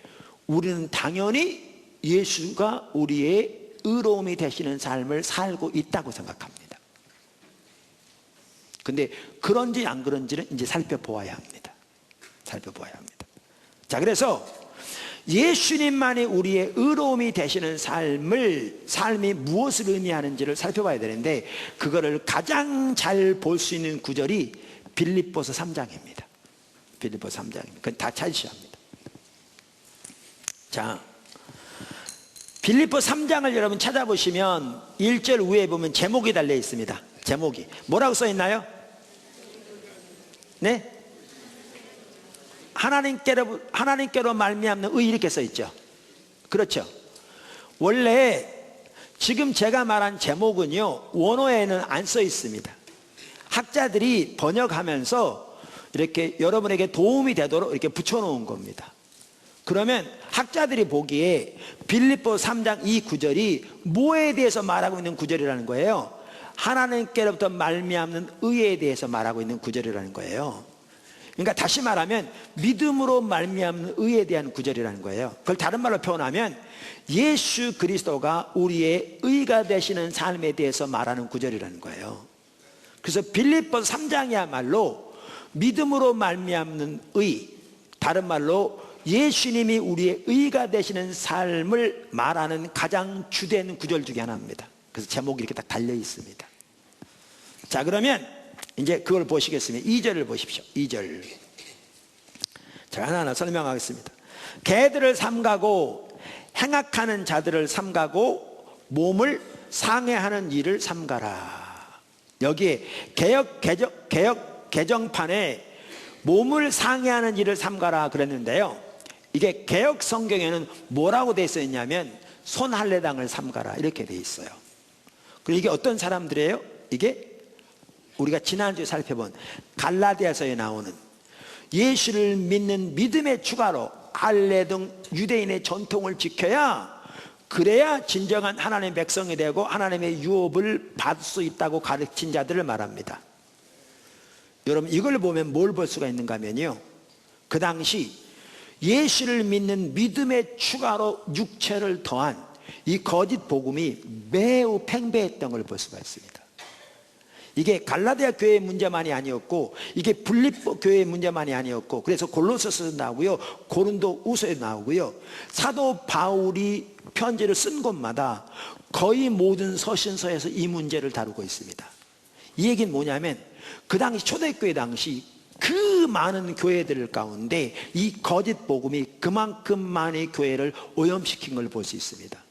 우리는 당연히 예수가 우리의 의로움이 되시는 삶을 살고 있다고 생각합니다. 근데 그런지 안 그런지는 이제 살펴보아야 합니다. 살펴보아야 합니다. 자, 그래서 예수님만이 우리의 의로움이 되시는 삶이 무엇을 의미하는지를 살펴봐야 되는데, 그거를 가장 잘 볼 수 있는 구절이 빌립보서 3장입니다. 빌립보서 3장입니다. 그건 다 찾으셔야 합니다. 자, 빌립보 3장을 여러분 찾아보시면 1절 위에 보면 제목이 달려 있습니다. 제목이 뭐라고 써 있나요? 네? 하나님께로 말미암는 의, 이렇게 써 있죠. 그렇죠. 원래 지금 제가 말한 제목은요, 원어에는 안 써 있습니다. 학자들이 번역하면서 이렇게 여러분에게 도움이 되도록 이렇게 붙여놓은 겁니다. 그러면 학자들이 보기에 빌립보 3장 이 구절이 뭐에 대해서 말하고 있는 구절이라는 거예요? 하나님께로부터 말미암는 의에 대해서 말하고 있는 구절이라는 거예요. 그러니까 다시 말하면 믿음으로 말미암는 의에 대한 구절이라는 거예요. 그걸 다른 말로 표현하면 예수 그리스도가 우리의 의가 되시는 삶에 대해서 말하는 구절이라는 거예요. 그래서 빌립보서 3장이야말로 믿음으로 말미암는 의, 다른 말로 예수님이 우리의 의가 되시는 삶을 말하는 가장 주된 구절 중에 하나입니다. 그래서 제목이 이렇게 딱 달려 있습니다. 자, 그러면 이제 그걸 보시겠습니다. 2절을 보십시오. 2절. 제가 하나하나 설명하겠습니다. 개들을 삼가고 행악하는 자들을 삼가고 몸을 상해하는 일을 삼가라. 여기에 개역 개정판에 몸을 상해하는 일을 삼가라 그랬는데요, 이게 개역 성경에는 뭐라고 되어 있었냐면 손할례당을 삼가라 이렇게 되어 있어요. 그리고 이게 어떤 사람들이에요? 이게 우리가 지난주에 살펴본 갈라디아서에 나오는 예수를 믿는 믿음의 추가로 할례 등 유대인의 전통을 지켜야, 그래야 진정한 하나님의 백성이 되고 하나님의 유업을 받을 수 있다고 가르친 자들을 말합니다. 여러분, 이걸 보면 뭘 볼 수가 있는가 하면요, 그 당시 예수를 믿는 믿음의 추가로 육체를 더한 이 거짓 복음이 매우 팽배했던 걸 볼 수가 있습니다. 이게 갈라디아 교회의 문제만이 아니었고, 이게 빌립보 교회의 문제만이 아니었고, 그래서 골로새서도 나오고요, 고린도 후서에 나오고요, 사도 바울이 편지를 쓴 곳마다 거의 모든 서신서에서 이 문제를 다루고 있습니다. 이 얘기는 뭐냐면, 그 당시 초대교회 당시 그 많은 교회들 가운데 이 거짓 복음이 그만큼 많이 교회를 오염시킨 걸 볼 수 있습니다.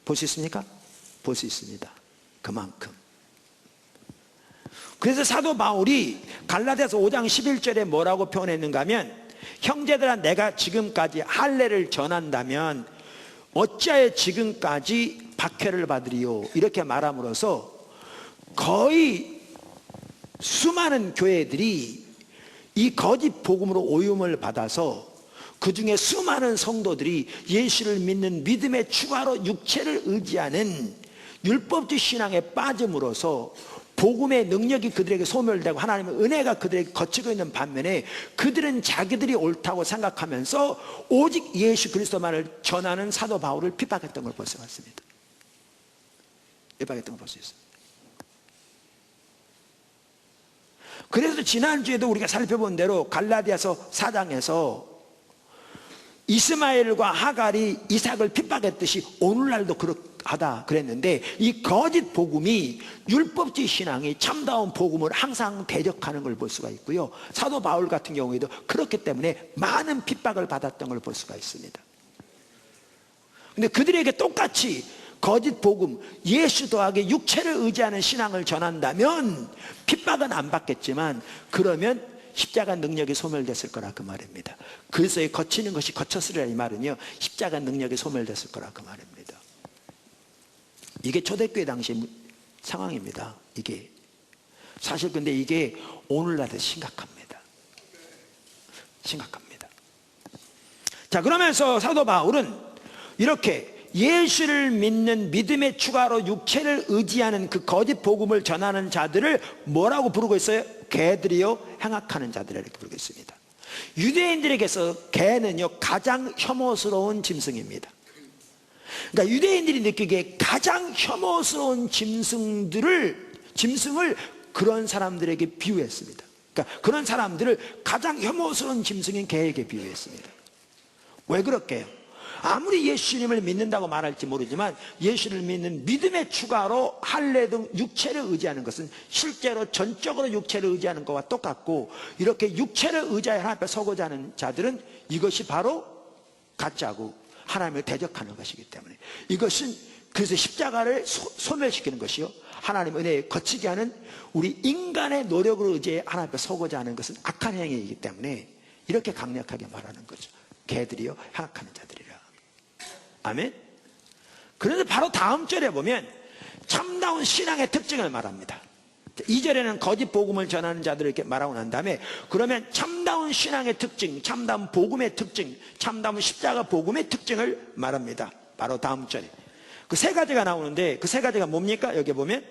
볼 수 있습니까? 볼 수 있습니다. 그만큼. 그래서 사도 바울이 갈라디아서 5장 11절에 뭐라고 표현했는가 하면, 형제들아, 내가 지금까지 할례를 전한다면 어찌하여 지금까지 박해를 받으리요, 이렇게 말함으로써 거의 수많은 교회들이 이 거짓 복음으로 오염을 받아서 그 중에 수많은 성도들이 예수를 믿는 믿음의 추가로 육체를 의지하는 율법주의 신앙에 빠짐으로써 복음의 능력이 그들에게 소멸되고 하나님의 은혜가 그들에게 거치고 있는 반면에, 그들은 자기들이 옳다고 생각하면서 오직 예수 그리스도만을 전하는 사도 바울을 핍박했던 걸 볼 수 있습니다. 핍박했던 걸 볼 수 있습니다. 그래서 지난주에도 우리가 살펴본 대로 갈라디아서 4장에서 이스마엘과 하갈이 이삭을 핍박했듯이 오늘날도 그렇하다 그랬는데, 이 거짓 복음이 율법주의 신앙이 참다운 복음을 항상 대적하는 걸 볼 수가 있고요, 사도 바울 같은 경우에도 그렇기 때문에 많은 핍박을 받았던 걸 볼 수가 있습니다. 근데 그들에게 똑같이 거짓 복음, 예수 더하기 육체를 의지하는 신앙을 전한다면 핍박은 안 받겠지만, 그러면 십자가 능력이 소멸됐을 거라 그 말입니다. 그래서 거치는 것이 거쳤으리라 이 말은요, 십자가 능력이 소멸됐을 거라 그 말입니다. 이게 초대교회 당시 상황입니다. 이게 사실 근데 이게 오늘날도 심각합니다. 심각합니다. 자, 그러면서 사도 바울은 이렇게 예수를 믿는 믿음의 추가로 육체를 의지하는 그 거짓 복음을 전하는 자들을 뭐라고 부르고 있어요? 개들이요 행악하는 자들이라 이렇게 부르고 있습니다. 유대인들에게서 개는요 가장 혐오스러운 짐승입니다. 그러니까 유대인들이 느끼기에 가장 혐오스러운 짐승을 그런 사람들에게 비유했습니다. 그러니까 그런 사람들을 가장 혐오스러운 짐승인 개에게 비유했습니다. 왜 그럴게요? 아무리 예수님을 믿는다고 말할지 모르지만, 예수를 믿는 믿음의 추가로 할례 등 육체를 의지하는 것은 실제로 전적으로 육체를 의지하는 것과 똑같고, 이렇게 육체를 의지하여 하나님 앞에 서고자 하는 자들은 이것이 바로 가짜고 하나님을 대적하는 것이기 때문에, 이것은 그래서 십자가를 소멸시키는 것이요, 하나님 은혜에 거치게 하는 우리 인간의 노력을 의지해 하나님 앞에 서고자 하는 것은 악한 행위이기 때문에 이렇게 강력하게 말하는 거죠. 개들이요 행악하는 자들이라. 아멘. 그런데 바로 다음 절에 보면 참다운 신앙의 특징을 말합니다. 2절에는 거짓 복음을 전하는 자들을 이렇게 말하고 난 다음에, 그러면 참다운 신앙의 특징, 참다운 복음의 특징, 참다운 십자가 복음의 특징을 말합니다. 바로 다음 절에 그 세 가지가 나오는데, 그 세 가지가 뭡니까? 여기 보면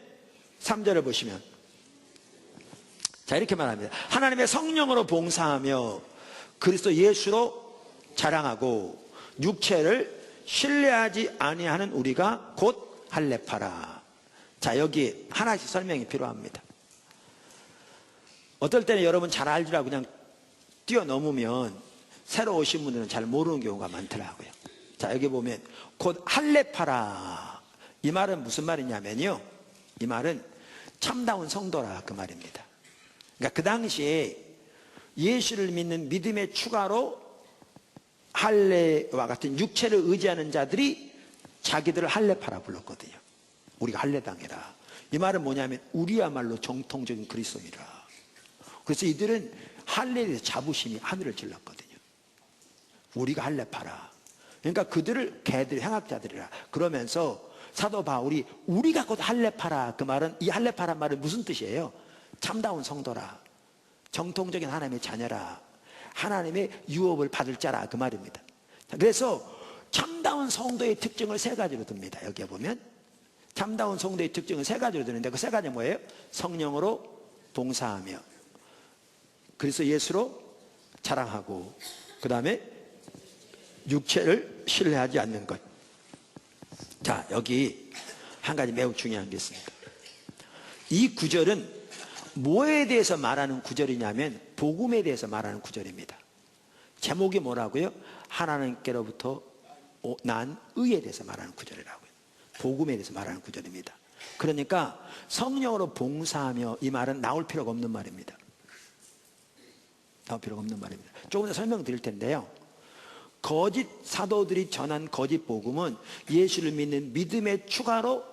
3절을 보시면 자 이렇게 말합니다. 하나님의 성령으로 봉사하며 그리스도 예수로 자랑하고 육체를 신뢰하지 아니하는 우리가 곧 할례파라. 자, 여기 하나씩 설명이 필요합니다. 어떨 때는 여러분 잘 알지라고 그냥 뛰어넘으면 새로 오신 분들은 잘 모르는 경우가 많더라고요. 자, 여기 보면 곧 할례파라. 이 말은 무슨 말이냐면요, 이 말은 참다운 성도라 그 말입니다. 그러니까 그 당시에 예수를 믿는 믿음의 추가로 할례와 같은 육체를 의지하는 자들이 자기들을 할례파라 불렀거든요. 우리가 할례당이라. 이 말은 뭐냐면 우리야말로 정통적인 그리스도인이라. 그래서 이들은 할례에 대해서 자부심이 하늘을 찔렀거든요. 우리가 할례파라. 그러니까 그들을 개들 행악자들이라 그러면서 사도 바울이 우리가 곧 할례파라, 그 말은, 이 할례파란 말은 무슨 뜻이에요? 참다운 성도라, 정통적인 하나님의 자녀라, 하나님의 유업을 받을 자라 그 말입니다. 그래서 참다운 성도의 특징을 세 가지로 듭니다. 여기에 보면 참다운 성도의 특징을 세 가지로 드는데, 그 세 가지는 뭐예요? 성령으로 봉사하며 그래서 예수로 자랑하고, 그 다음에 육체를 신뢰하지 않는 것. 자, 여기 한 가지 매우 중요한 게 있습니다. 이 구절은 뭐에 대해서 말하는 구절이냐면 복음에 대해서 말하는 구절입니다. 제목이 뭐라고요? 하나님께로부터 난 의에 대해서 말하는 구절이라고요. 복음에 대해서 말하는 구절입니다. 그러니까 성령으로 봉사하며, 이 말은 나올 필요가 없는 말입니다. 나올 필요가 없는 말입니다. 조금 더 설명드릴 텐데요, 거짓 사도들이 전한 거짓 복음은 예수를 믿는 믿음의 추가로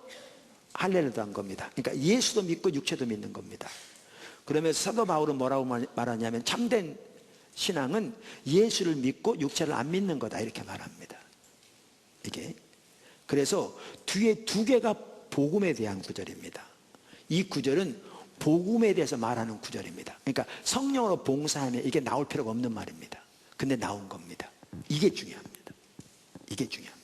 할례를 더한 겁니다. 그러니까 예수도 믿고 육체도 믿는 겁니다. 그러면서 사도 바울은 뭐라고 말하냐면 참된 신앙은 예수를 믿고 육체를 안 믿는 거다 이렇게 말합니다. 이게 그래서 뒤에 두 개가 복음에 대한 구절입니다. 이 구절은 복음에 대해서 말하는 구절입니다. 그러니까 성령으로 봉사하면 이게 나올 필요가 없는 말입니다. 근데 나온 겁니다. 이게 중요합니다. 이게 중요합니다.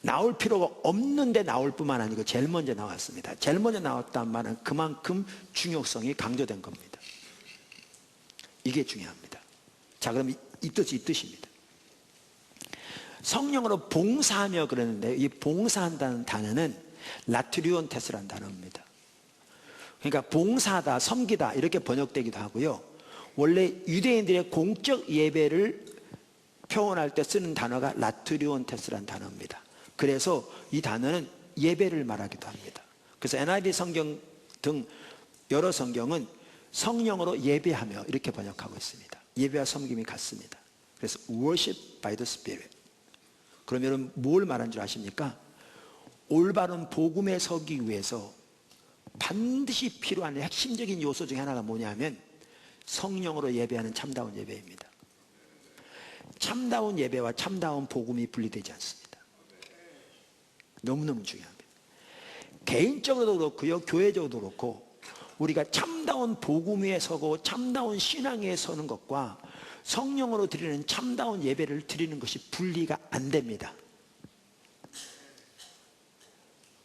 나올 필요가 없는데 나올 뿐만 아니고 제일 먼저 나왔습니다. 제일 먼저 나왔다는 말은 그만큼 중요성이 강조된 겁니다. 이게 중요합니다. 자, 그럼 이 뜻입니다. 성령으로 봉사하며 그러는데, 이 봉사한다는 단어는 라트리온테스라는 단어입니다. 그러니까 봉사다, 섬기다 이렇게 번역되기도 하고요. 원래 유대인들의 공적 예배를 표현할 때 쓰는 단어가 라트리온테스라는 단어입니다. 그래서 이 단어는 예배를 말하기도 합니다. 그래서 NIV 성경 등 여러 성경은 성령으로 예배하며 이렇게 번역하고 있습니다. 예배와 섬김이 같습니다. 그래서 worship by the Spirit. 그럼 여러분 뭘 말하는 줄 아십니까? 올바른 복음에 서기 위해서 반드시 필요한 핵심적인 요소 중에 하나가 뭐냐면 성령으로 예배하는 참다운 예배입니다. 참다운 예배와 참다운 복음이 분리되지 않습니다. 너무너무 중요합니다. 개인적으로도 그렇고요, 교회적으로도 그렇고 우리가 참다운 복음 위에 서고 참다운 신앙 위에 서는 것과 성령으로 드리는 참다운 예배를 드리는 것이 분리가 안 됩니다.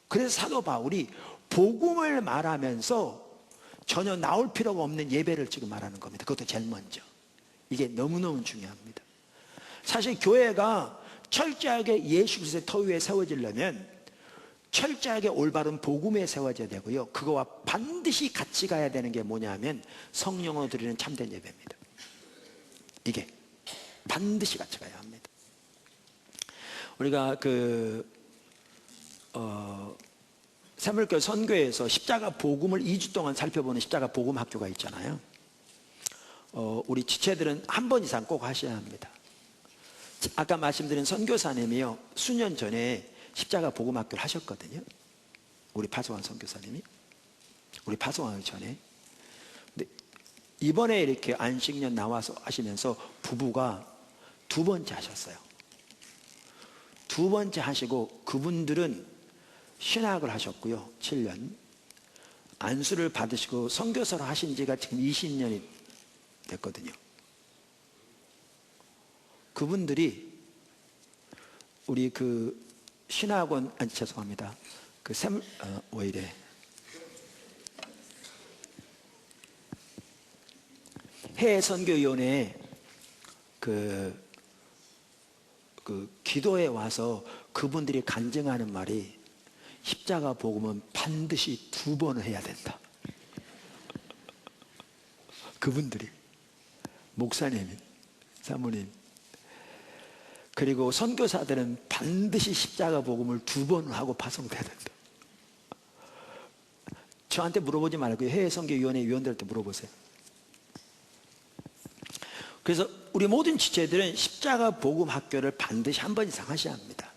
그래서 사도 바울이 복음을 말하면서 전혀 나올 필요가 없는 예배를 지금 말하는 겁니다. 그것도 제일 먼저. 이게 너무너무 중요합니다. 사실 교회가 철저하게 예수 그리스도의 터 위에 세워지려면 철저하게 올바른 복음에 세워져야 되고요, 그거와 반드시 같이 가야 되는 게 뭐냐면 성령으로 드리는 참된 예배입니다. 이게 반드시 같이 가야 합니다. 우리가 새물교 선교에서 십자가 복음을 2주 동안 살펴보는 십자가 복음 학교가 있잖아요. 우리 지체들은 한 번 이상 꼭 하셔야 합니다. 아까 말씀드린 선교사님이요, 수년 전에 십자가 복음 학교를 하셨거든요. 우리 파송환 선교사님이. 우리 파송하기 전에. 근데 이번에 이렇게 안식년 나와서 하시면서 부부가 두 번째 하셨어요. 두 번째 하시고 그분들은 신학을 하셨고요, 7년. 안수를 받으시고 선교사로 하신 지가 지금 20년이 됐거든요. 그분들이 우리 신학원, 죄송합니다. 왜 이래. 해외선교위원회 기도에 와서 그분들이 간증하는 말이 십자가 복음은 반드시 2번을 해야 된다. 그분들이 목사님, 사모님, 그리고 선교사들은 반드시 십자가 복음을 2번을 하고 파송돼야 된다. 저한테 물어보지 말고 해외선교위원회 위원들한테 물어보세요. 그래서 우리 모든 지체들은 십자가 복음 학교를 반드시 한 번 이상 하셔야 합니다.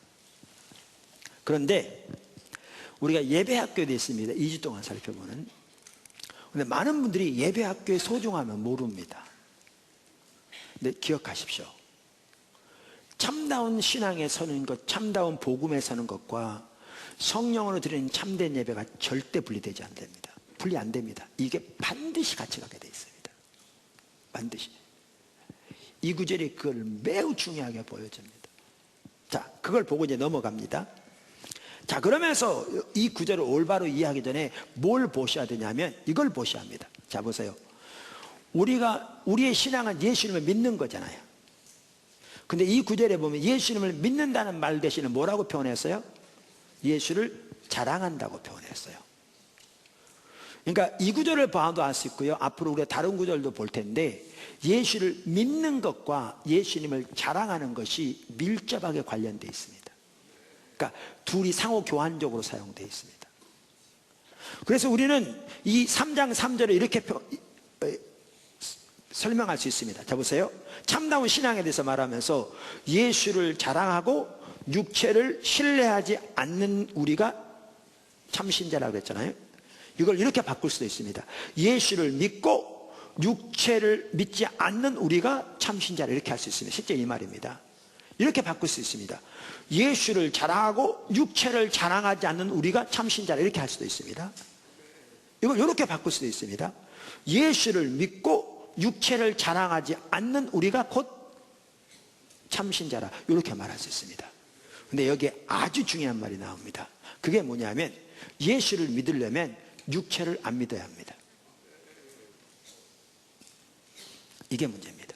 그런데 우리가 예배 학교도 있습니다. 2주 동안 살펴보는. 근데 많은 분들이 예배 학교의 소중함을 모릅니다. 근데 기억하십시오. 참다운 신앙에 서는 것, 참다운 복음에 서는 것과 성령으로 드리는 참된 예배가 절대 분리되지 않습니다. 분리 안 됩니다. 이게 반드시 같이 가게 되어 있습니다. 반드시. 이 구절이 그걸 매우 중요하게 보여줍니다. 자, 그걸 보고 이제 넘어갑니다. 자, 그러면서 이 구절을 올바로 이해하기 전에 뭘 보셔야 되냐면 이걸 보셔야 합니다. 자, 보세요. 우리의 신앙은 예수님을 믿는 거잖아요. 근데 이 구절에 보면 예수님을 믿는다는 말 대신에 뭐라고 표현했어요? 예수를 자랑한다고 표현했어요. 그러니까 이 구절을 봐도 알 수 있고요, 앞으로 우리가 다른 구절도 볼 텐데 예수를 믿는 것과 예수님을 자랑하는 것이 밀접하게 관련되어 있습니다. 그러니까 둘이 상호 교환적으로 사용되어 있습니다. 그래서 우리는 이 3장 3절에 이렇게 설명할 수 있습니다. 자, 보세요. 참다운 신앙에 대해서 말하면서 예수를 자랑하고 육체를 신뢰하지 않는 우리가 참신자라고 그랬잖아요. 이걸 이렇게 바꿀 수도 있습니다. 예수를 믿고 육체를 믿지 않는 우리가 참신자라, 이렇게 할 수 있습니다. 실제 이 말입니다. 이렇게 바꿀 수 있습니다. 예수를 자랑하고 육체를 자랑하지 않는 우리가 참신자라, 이렇게 할 수도 있습니다. 이걸 이렇게 바꿀 수도 있습니다. 예수를 믿고 육체를 자랑하지 않는 우리가 곧 참신자라, 이렇게 말할 수 있습니다. 근데 여기에 아주 중요한 말이 나옵니다. 그게 뭐냐면 예수를 믿으려면 육체를 안 믿어야 합니다. 이게 문제입니다.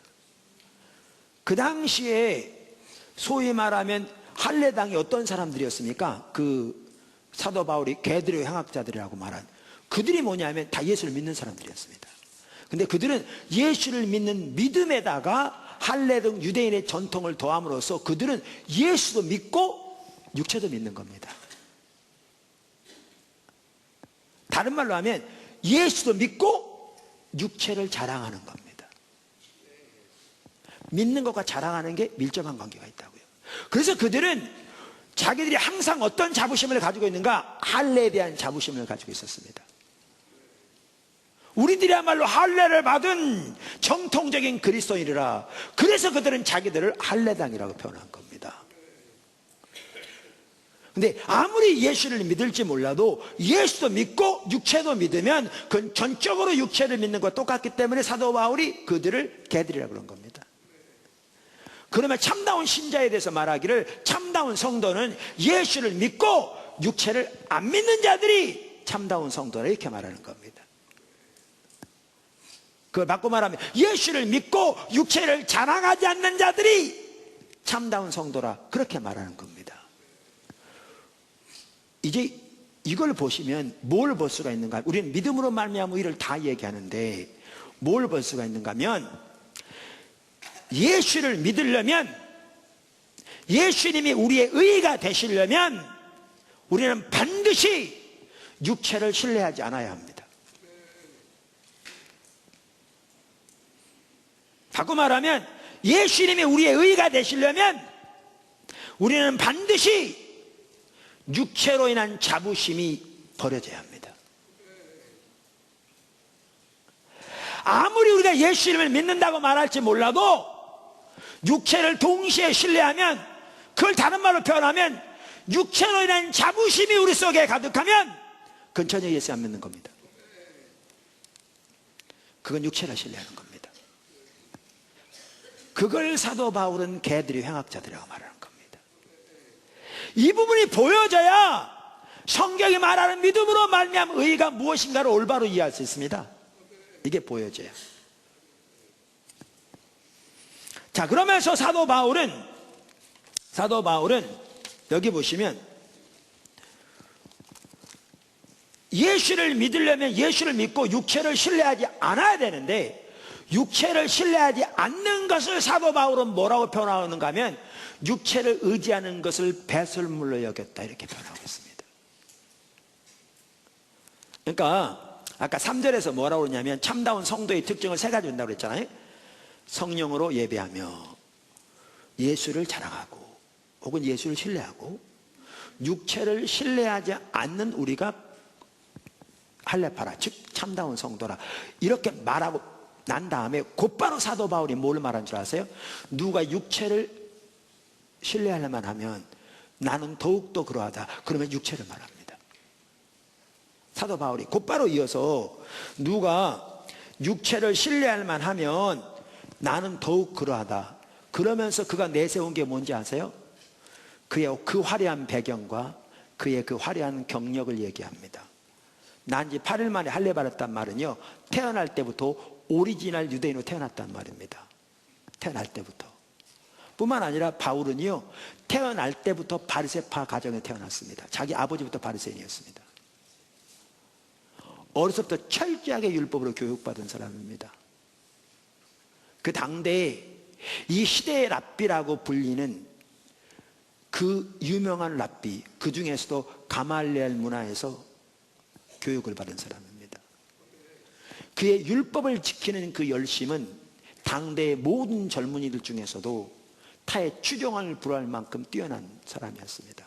그 당시에 소위 말하면 할례당이 어떤 사람들이었습니까? 그 사도 바울이 게드르 향학자들이라고 말한 그들이 뭐냐면 다 예수를 믿는 사람들이었습니다. 근데 그들은 예수를 믿는 믿음에다가 할례 등 유대인의 전통을 더함으로써 그들은 예수도 믿고 육체도 믿는 겁니다. 다른 말로 하면 예수도 믿고 육체를 자랑하는 겁니다. 믿는 것과 자랑하는 게 밀접한 관계가 있다고요. 그래서 그들은 자기들이 항상 어떤 자부심을 가지고 있는가? 할례에 대한 자부심을 가지고 있었습니다. 우리들이야말로 할례를 받은 정통적인 그리스도인이라. 그래서 그들은 자기들을 할례당이라고 표현한 겁니다. 근데 아무리 예수를 믿을지 몰라도 예수도 믿고 육체도 믿으면 그건 전적으로 육체를 믿는 것과 똑같기 때문에 사도 바울이 그들을 개들이라고 그런 겁니다. 그러면 참다운 신자에 대해서 말하기를 참다운 성도는 예수를 믿고 육체를 안 믿는 자들이 참다운 성도라 이렇게 말하는 겁니다. 그걸 바꿔 말하면 예수를 믿고 육체를 자랑하지 않는 자들이 참다운 성도라 그렇게 말하는 겁니다. 이제 이걸 보시면 뭘 볼 수가 있는가? 우리는 믿음으로 말미암아 이를 다 얘기하는데 뭘 볼 수가 있는가 하면 예수를 믿으려면 예수님이 우리의 의가 되시려면 우리는 반드시 육체를 신뢰하지 않아야 합니다. 바꿔 말하면 예수님이 우리의 의가 되시려면 우리는 반드시 육체로 인한 자부심이 버려져야 합니다. 아무리 우리가 예수님을 믿는다고 말할지 몰라도 육체를 동시에 신뢰하면 그걸 다른 말로 표현하면 육체로 인한 자부심이 우리 속에 가득하면 그건 전혀 예수 안 믿는 겁니다. 그건 육체를 신뢰하는 겁니다. 그걸 사도 바울은 개들이 횡악자들이라고 말하는 겁니다. 이 부분이 보여져야 성경이 말하는 믿음으로 말미암아 의가 무엇인가를 올바로 이해할 수 있습니다. 이게 보여져요. 자, 그러면서 사도 바울은 여기 보시면 예수를 믿으려면 예수를 믿고 육체를 신뢰하지 않아야 되는데 육체를 신뢰하지 않는 것을 사도 바울은 뭐라고 표현하는가 하면 육체를 의지하는 것을 배설물로 여겼다 이렇게 표현하고 있습니다. 그러니까 아까 3절에서 뭐라고 그러냐면 참다운 성도의 특징을 세 가지 준다고 그랬잖아요. 성령으로 예배하며 예수를 자랑하고 혹은 예수를 신뢰하고 육체를 신뢰하지 않는 우리가 할례파라 즉 참다운 성도라 이렇게 말하고 난 다음에 곧바로 사도 바울이 뭘 말한 줄 아세요? 누가 육체를 신뢰하려만 하면 나는 더욱더 그러하다. 그러면 육체를 말합니다. 사도 바울이 곧바로 이어서 누가 육체를 신뢰할만 하면 나는 더욱 그러하다. 그러면서 그가 내세운 게 뭔지 아세요? 그의 그 화려한 배경과 그의 그 화려한 경력을 얘기합니다. 난 지 8일 만에 할례 받았단 말은요 태어날 때부터 오리지널 유대인으로 태어났단 말입니다. 태어날 때부터 뿐만 아니라 바울은요 태어날 때부터 바리새파 가정에 태어났습니다. 자기 아버지부터 바리새인이었습니다. 어려서부터 철저하게 율법으로 교육받은 사람입니다. 그 당대에 이 시대의 랍비라고 불리는 그 유명한 랍비 그 중에서도 가말리엘 문화에서 교육을 받은 사람입니다. 그의 율법을 지키는 그 열심은 당대의 모든 젊은이들 중에서도 타의 추종을 불허할 만큼 뛰어난 사람이었습니다.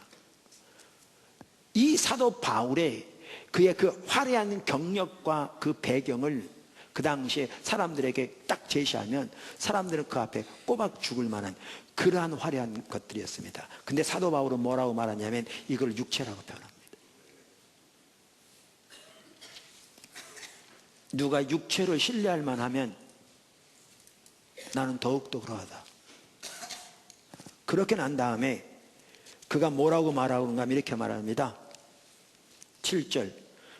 이 사도 바울의 그의 그 화려한 경력과 그 배경을 그 당시에 사람들에게 딱 제시하면 사람들은 그 앞에 꼬박 죽을 만한 그러한 화려한 것들이었습니다. 근데 사도 바울은 뭐라고 말하냐면 이걸 육체라고 표현합니다. 누가 육체를 신뢰할 만하면 나는 더욱더 그러하다. 그렇게 난 다음에 그가 뭐라고 말하고 있는가 하면 이렇게 말합니다. 7절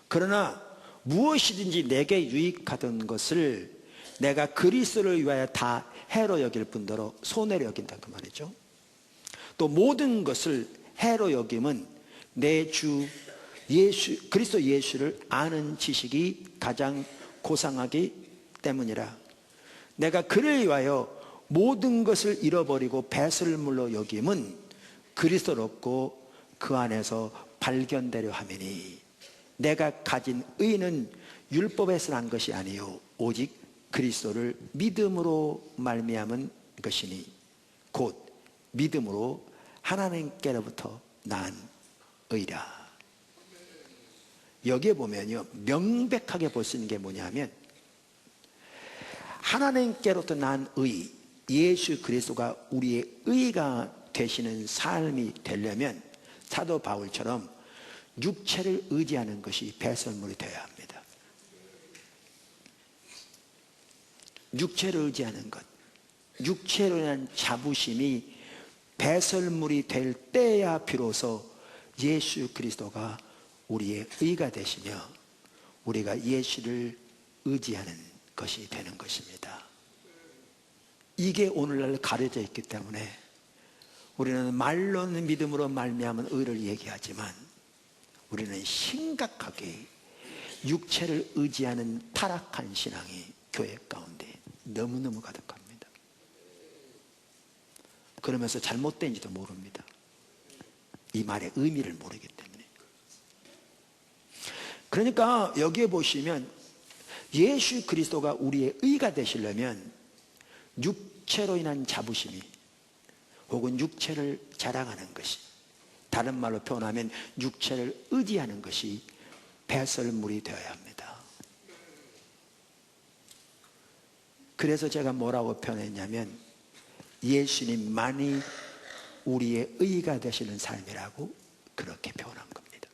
그러나 무엇이든지 내게 유익하던 것을 내가 그리스도를 위하여 다 해로 여길 뿐더러 손해로 여긴다 그 말이죠. 또 모든 것을 해로 여김은 내 주 그리스도 예수를 아는 지식이 가장 고상하기 때문이라. 내가 그를 위하여 모든 것을 잃어버리고 배설물로 여김은 그리스도를 얻고 그 안에서 발견되려 함이니, 내가 가진 의는 율법에서 난 것이 아니요 오직 그리스도를 믿음으로 말미암은 것이니 곧 믿음으로 하나님께로부터 난 의라. 여기에 보면요, 명백하게 볼 수 있는 게 뭐냐면, 하나님께로부터 난 의, 예수 그리스도가 우리의 의가 되시는 삶이 되려면 사도 바울처럼 육체를 의지하는 것이 배설물이 되어야 합니다. 육체를 의지하는 것, 육체로 인한 자부심이 배설물이 될 때야 비로소 예수 그리스도가 우리의 의가 되시며 우리가 예수를 의지하는 것이 되는 것입니다. 이게 오늘날 가려져 있기 때문에 우리는 말로는 믿음으로 말미암은 의를 얘기하지만 우리는 심각하게 육체를 의지하는 타락한 신앙이 교회 가운데 너무너무 가득합니다. 그러면서 잘못된지도 모릅니다. 이 말의 의미를 모르기 때문에. 그러니까 여기에 보시면 예수 그리스도가 우리의 의가 되시려면 육체로 인한 자부심이 혹은 육체를 자랑하는 것이, 다른 말로 표현하면 육체를 의지하는 것이 배설물이 되어야 합니다. 그래서 제가 뭐라고 표현했냐면 예수님만이 우리의 의가 되시는 삶이라고 그렇게 표현한 겁니다.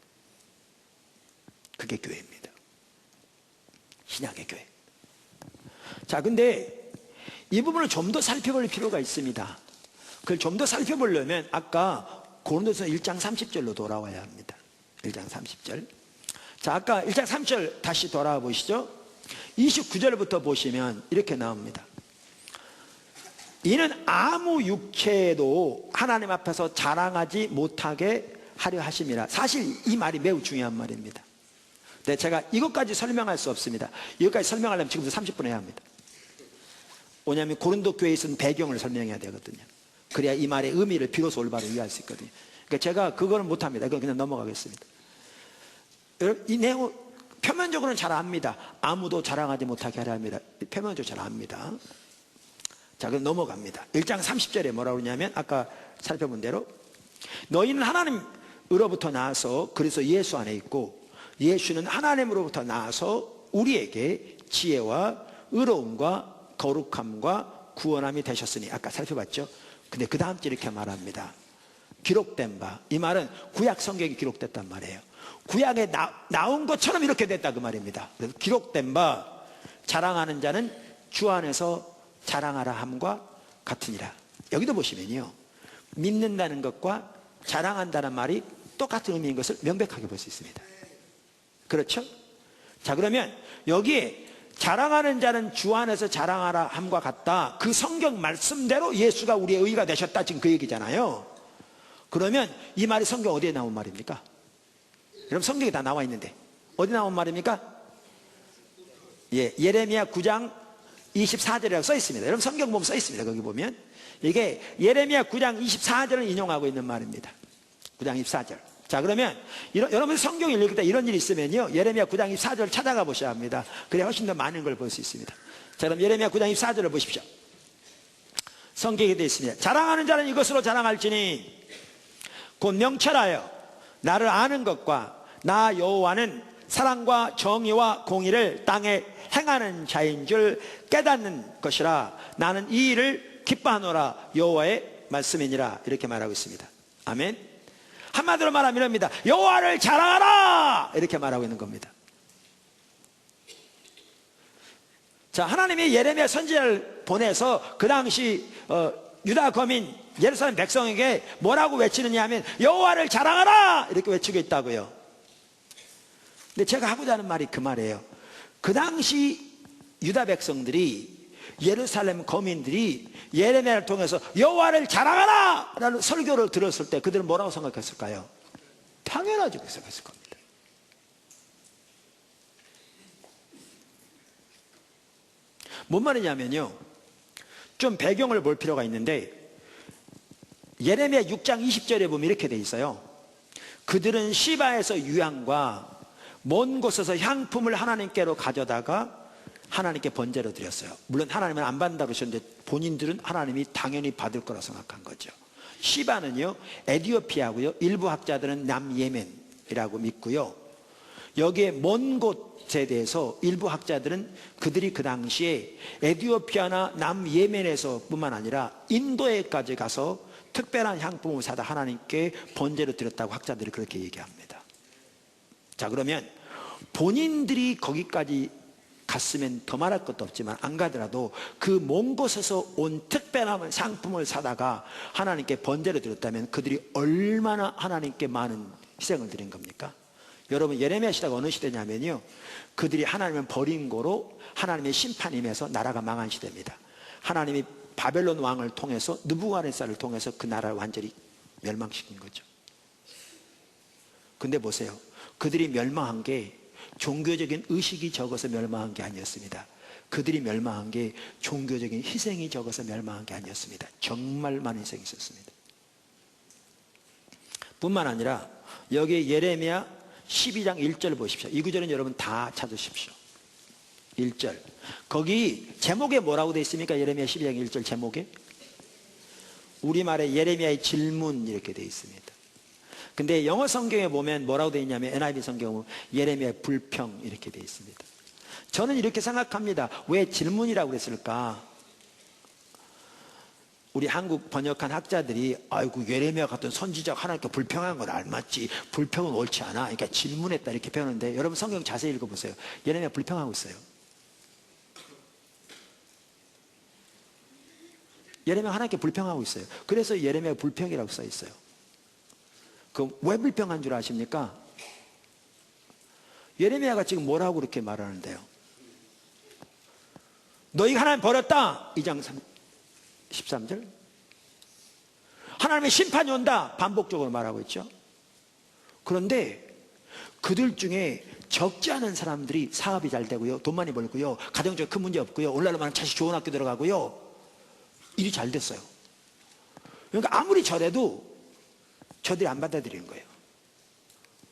그게 교회입니다. 신약의 교회. 자, 근데 이 부분을 좀 더 살펴볼 필요가 있습니다. 그걸 좀 더 살펴보려면 아까 고린도서 1장 30절로 돌아와야 합니다. 1장 30절. 자, 아까 1장 30절 다시 돌아와 보시죠. 29절부터 보시면 이렇게 나옵니다. 이는 아무 육체도 하나님 앞에서 자랑하지 못하게 하려 하심이라. 사실 이 말이 매우 중요한 말입니다. 네, 제가 이것까지 설명할 수 없습니다. 이것까지 설명하려면 지금부터 30분 해야 합니다. 왜냐하면 고린도 교회에 있는 배경을 설명해야 되거든요. 그래야 이 말의 의미를 비로소 올바로 이해할 수 있거든요. 그러니까 제가 그거는 못합니다. 그건 그냥 넘어가겠습니다. 이 내용 표면적으로는 잘 압니다. 아무도 자랑하지 못하게 하려 합니다. 표면적으로 잘 압니다. 자, 그럼 넘어갑니다. 1장 30절에 뭐라고 그러냐면 아까 살펴본 대로 너희는 하나님으로부터 나와서 그래서 예수 안에 있고 예수는 하나님으로부터 나와서 우리에게 지혜와 의로움과 거룩함과 구원함이 되셨으니 아까 살펴봤죠. 근데 그 다음 절 이렇게 말합니다. 기록된 바, 이 말은 구약 성경에 기록됐단 말이에요. 구약에 나온 것처럼 이렇게 됐다 그 말입니다. 그래서 기록된 바 자랑하는 자는 주 안에서 자랑하라 함과 같으니라. 여기도 보시면요, 믿는다는 것과 자랑한다는 말이 똑같은 의미인 것을 명백하게 볼 수 있습니다. 그렇죠? 자, 그러면 여기에 자랑하는 자는 주 안에서 자랑하라 함과 같다, 그 성경 말씀대로 예수가 우리의 의가 되셨다, 지금 그 얘기잖아요. 그러면 이 말이 성경 어디에 나온 말입니까? 여러분 성경에 다 나와 있는데 어디 나온 말입니까? 예, 예레미야 9장 24절이라고 써 있습니다. 여러분 성경 보면 써 있습니다. 거기 보면 이게 예레미야 9장 24절을 인용하고 있는 말입니다. 9장 24절. 자, 그러면 여러분 성경 읽을 때 이런 일이 있으면요, 예레미야 9장 24절을 찾아가 보셔야 합니다. 그래야 훨씬 더 많은 걸 볼 수 있습니다. 자, 그럼 예레미야 9장 24절을 보십시오. 성경에 되어 있습니다. 자랑하는 자는 이것으로 자랑할지니 곧 명철하여 나를 아는 것과 나 여호와는 사랑과 정의와 공의를 땅에 행하는 자인 줄 깨닫는 것이라. 나는 이 일을 기뻐하노라. 여호와의 말씀이니라. 이렇게 말하고 있습니다. 아멘. 한마디로 말하면 이럽니다. 여호와를 자랑하라, 이렇게 말하고 있는 겁니다. 자, 하나님이 예레미야 선지자를 보내서 그 당시 유다 거민 예루살렘 백성에게 뭐라고 외치느냐 하면 여호와를 자랑하라, 이렇게 외치고 있다고요. 근데 제가 하고자 하는 말이 그 말이에요. 그 당시 유다 백성들이, 예루살렘 거민들이 예레미야를 통해서 여호와를 자랑하라 라는 설교를 들었을 때 그들은 뭐라고 생각했을까요? 당연하지, 그렇게 생각했을 겁니다. 뭔 말이냐면요, 좀 배경을 볼 필요가 있는데, 예레미야 6장 20절에 보면 이렇게 돼 있어요. 그들은 시바에서 유향과 먼 곳에서 향품을 하나님께로 가져다가 하나님께 번제로 드렸어요. 물론 하나님은 안 받는다 그러셨는데 본인들은 하나님이 당연히 받을 거라 생각한 거죠. 시바는요, 에티오피아고요, 일부 학자들은 남예멘이라고 믿고요, 여기에 먼 곳에 대해서 일부 학자들은 그들이 그 당시에 에티오피아나 남예멘에서 뿐만 아니라 인도에까지 가서 특별한 향품을 사다 하나님께 번제로 드렸다고 학자들이 그렇게 얘기합니다. 자, 그러면 본인들이 거기까지 갔으면 더 말할 것도 없지만 안 가더라도 그 먼 곳에서 온 특별한 상품을 사다가 하나님께 번제로 드렸다면 그들이 얼마나 하나님께 많은 희생을 드린 겁니까? 여러분, 예레미야 시대가 어느 시대냐면요, 그들이 하나님을 버린 거로 하나님의 심판이 임해서 나라가 망한 시대입니다. 하나님이 바벨론 왕을 통해서, 느부갓네살을 통해서 그 나라를 완전히 멸망시킨 거죠. 근데 보세요, 그들이 멸망한 게 종교적인 의식이 적어서 멸망한 게 아니었습니다. 그들이 멸망한 게 종교적인 희생이 적어서 멸망한 게 아니었습니다. 정말 많은 희생이 있었습니다. 뿐만 아니라 여기 예레미야 12장 1절 보십시오. 이 구절은 여러분 다 찾으십시오. 1절, 거기 제목에 뭐라고 되어 있습니까? 예레미야 12장 1절 제목에 우리말에 예레미야의 질문 이렇게 되어 있습니다. 근데 영어 성경에 보면 뭐라고 되어 있냐면, NIV 성경에 보면 예레미야의 불평 이렇게 되어 있습니다. 저는 이렇게 생각합니다. 왜 질문이라고 그랬을까? 우리 한국 번역한 학자들이 아이고, 예레미야 같은 선지자가 하나님께 불평한 건 알맞지, 불평은 옳지 않아, 그러니까 질문했다 이렇게 표현하는데, 여러분 성경 자세히 읽어보세요. 예레미야 불평하고 있어요. 예레미야 하나님께 불평하고 있어요. 그래서 예레미야 불평이라고 써 있어요. 그 왜 불평한 줄 아십니까? 예레미야가 지금 뭐라고 그렇게 말하는데요? 너희가 하나님 버렸다, 2장 13절. 하나님의 심판이 온다, 반복적으로 말하고 있죠. 그런데 그들 중에 적지 않은 사람들이 사업이 잘 되고요, 돈 많이 벌고요, 가정적으로 큰 문제 없고요, 오늘날만 자식 좋은 학교 들어가고요, 일이 잘 됐어요. 그러니까 아무리 저래도 저들이 안 받아들이는 거예요.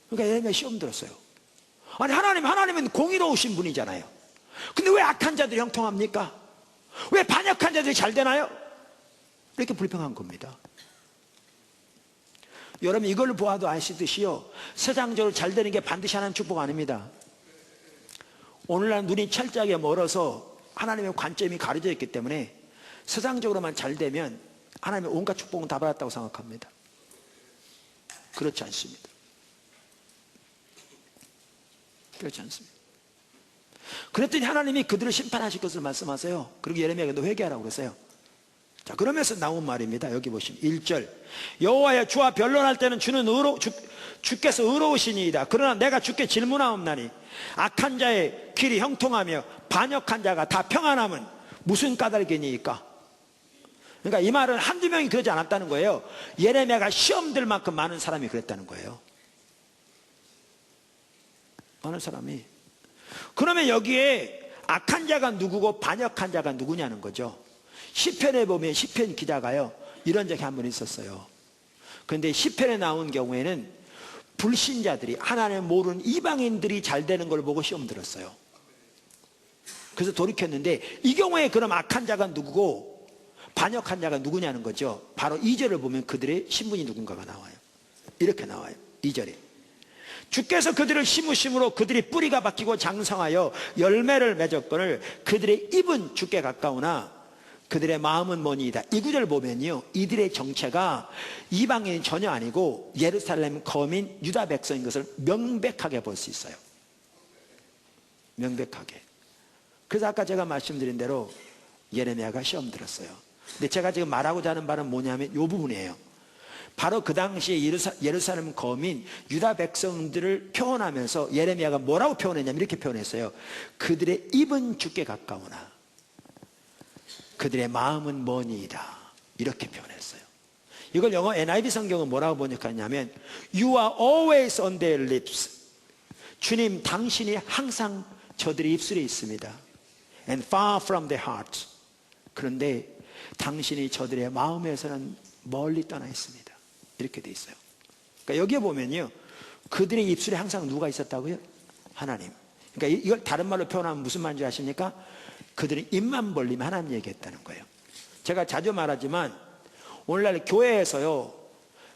그러니까 예레미야 시험 들었어요. 아니, 하나님은 공의로우신 분이잖아요. 근데 왜 악한 자들이 형통합니까? 왜 반역한 자들이 잘 되나요? 이렇게 불평한 겁니다. 여러분, 이걸 보아도 아시듯이요, 세상적으로 잘 되는 게 반드시 하나님 축복 아닙니다. 오늘날 눈이 철저하게 멀어서 하나님의 관점이 가려져 있기 때문에 세상적으로만 잘 되면 하나님의 온갖 축복은 다 받았다고 생각합니다. 그렇지 않습니다. 그렇지 않습니다. 그랬더니 하나님이 그들을 심판하실 것을 말씀하세요. 그리고 예레미야에게 너 회개하라고 그랬어요. 자, 그러면서 나온 말입니다. 여기 보시면 1절, 여호와여, 주와 변론할 때는 주께서 의로우시니이다. 그러나 내가 주께 질문하옵나니 악한 자의 길이 형통하며 반역한 자가 다 평안함은 무슨 까닭이니까? 그러니까 이 말은 한두 명이 그러지 않았다는 거예요. 예레미야가 시험 들 만큼 많은 사람이 그랬다는 거예요. 많은 사람이. 그러면 여기에 악한 자가 누구고 반역한 자가 누구냐는 거죠. 시편에 보면 시편 기자가요, 이런 적이 한 번 있었어요. 그런데 시편에 나온 경우에는 불신자들이, 하나님을 모르는 이방인들이 잘 되는 걸 보고 시험 들었어요. 그래서 돌이켰는데, 이 경우에 그럼 악한 자가 누구고 반역한 자가 누구냐는 거죠. 바로 2절을 보면 그들의 신분이 누군가가 나와요. 이렇게 나와요. 2절에 주께서 그들을 심으심으로 그들이 뿌리가 박히고 장성하여 열매를 맺었거늘 그들의 입은 주께 가까우나 그들의 마음은 머니이다. 이 구절 보면요, 이들의 정체가 이방인이 전혀 아니고 예루살렘 거민 유다 백성인 것을 명백하게 볼 수 있어요. 명백하게. 그래서 아까 제가 말씀드린 대로 예레미야가 시험 들었어요. 근데 제가 지금 말하고자 하는 바는 뭐냐면 이 부분이에요. 바로 그 당시에 예루살렘 거민 유다 백성들을 표현하면서 예레미야가 뭐라고 표현했냐면 이렇게 표현했어요. 그들의 입은 주께 가까우나 그들의 마음은 머니이다. 이렇게 표현했어요. 이걸 영어 NIV 성경은 뭐라고 번역하냐면 You are always on their lips. 주님, 당신이 항상 저들의 입술에 있습니다. and far from their hearts. 그런데 당신이 저들의 마음에서는 멀리 떠나 있습니다. 이렇게 돼 있어요. 그러니까 여기에 보면요, 그들의 입술에 항상 누가 있었다고요? 하나님. 그러니까 이걸 다른 말로 표현하면 무슨 말인지 아십니까? 그들은 입만 벌리면 하나님 얘기했다는 거예요. 제가 자주 말하지만 오늘날 교회에서요,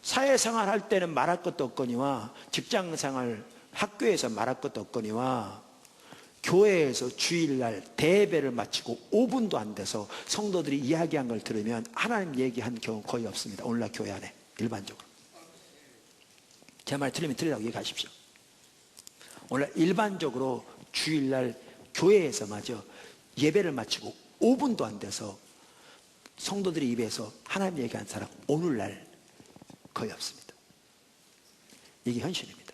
사회생활 할 때는 말할 것도 없거니와 직장생활 학교에서 말할 것도 없거니와 교회에서 주일날 대예배를 마치고 5분도 안 돼서 성도들이 이야기한 걸 들으면 하나님 얘기한 경우 거의 없습니다. 오늘날 교회 안에 일반적으로. 제 말 틀리면 틀리라고 얘기하십시오. 오늘 일반적으로 주일날 교회에서 마저 예배를 마치고 5분도 안 돼서 성도들의 입에서 하나님 얘기한 사람 오늘날 거의 없습니다. 이게 현실입니다.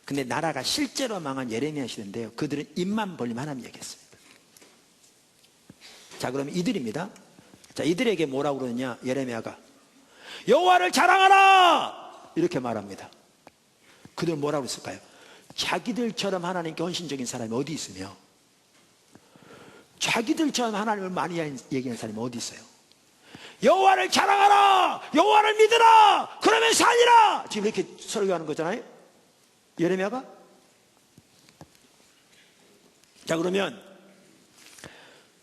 근데 나라가 실제로 망한 예레미야 시대인데요, 그들은 입만 벌리면 하나님 얘기했습니다. 자, 그러면 이들입니다. 자, 이들에게 뭐라고 그러느냐? 예레미야가 여호와를 자랑하라 이렇게 말합니다. 그들은 뭐라고 했을까요? 자기들처럼 하나님께 헌신적인 사람이 어디 있으며, 자기들처럼 하나님을 많이 얘기하는 사람이 어디 있어요? 여호와를 자랑하라, 여호와를 믿으라, 그러면 살리라. 지금 이렇게 설교하는 거잖아요, 예레미야가. 자, 그러면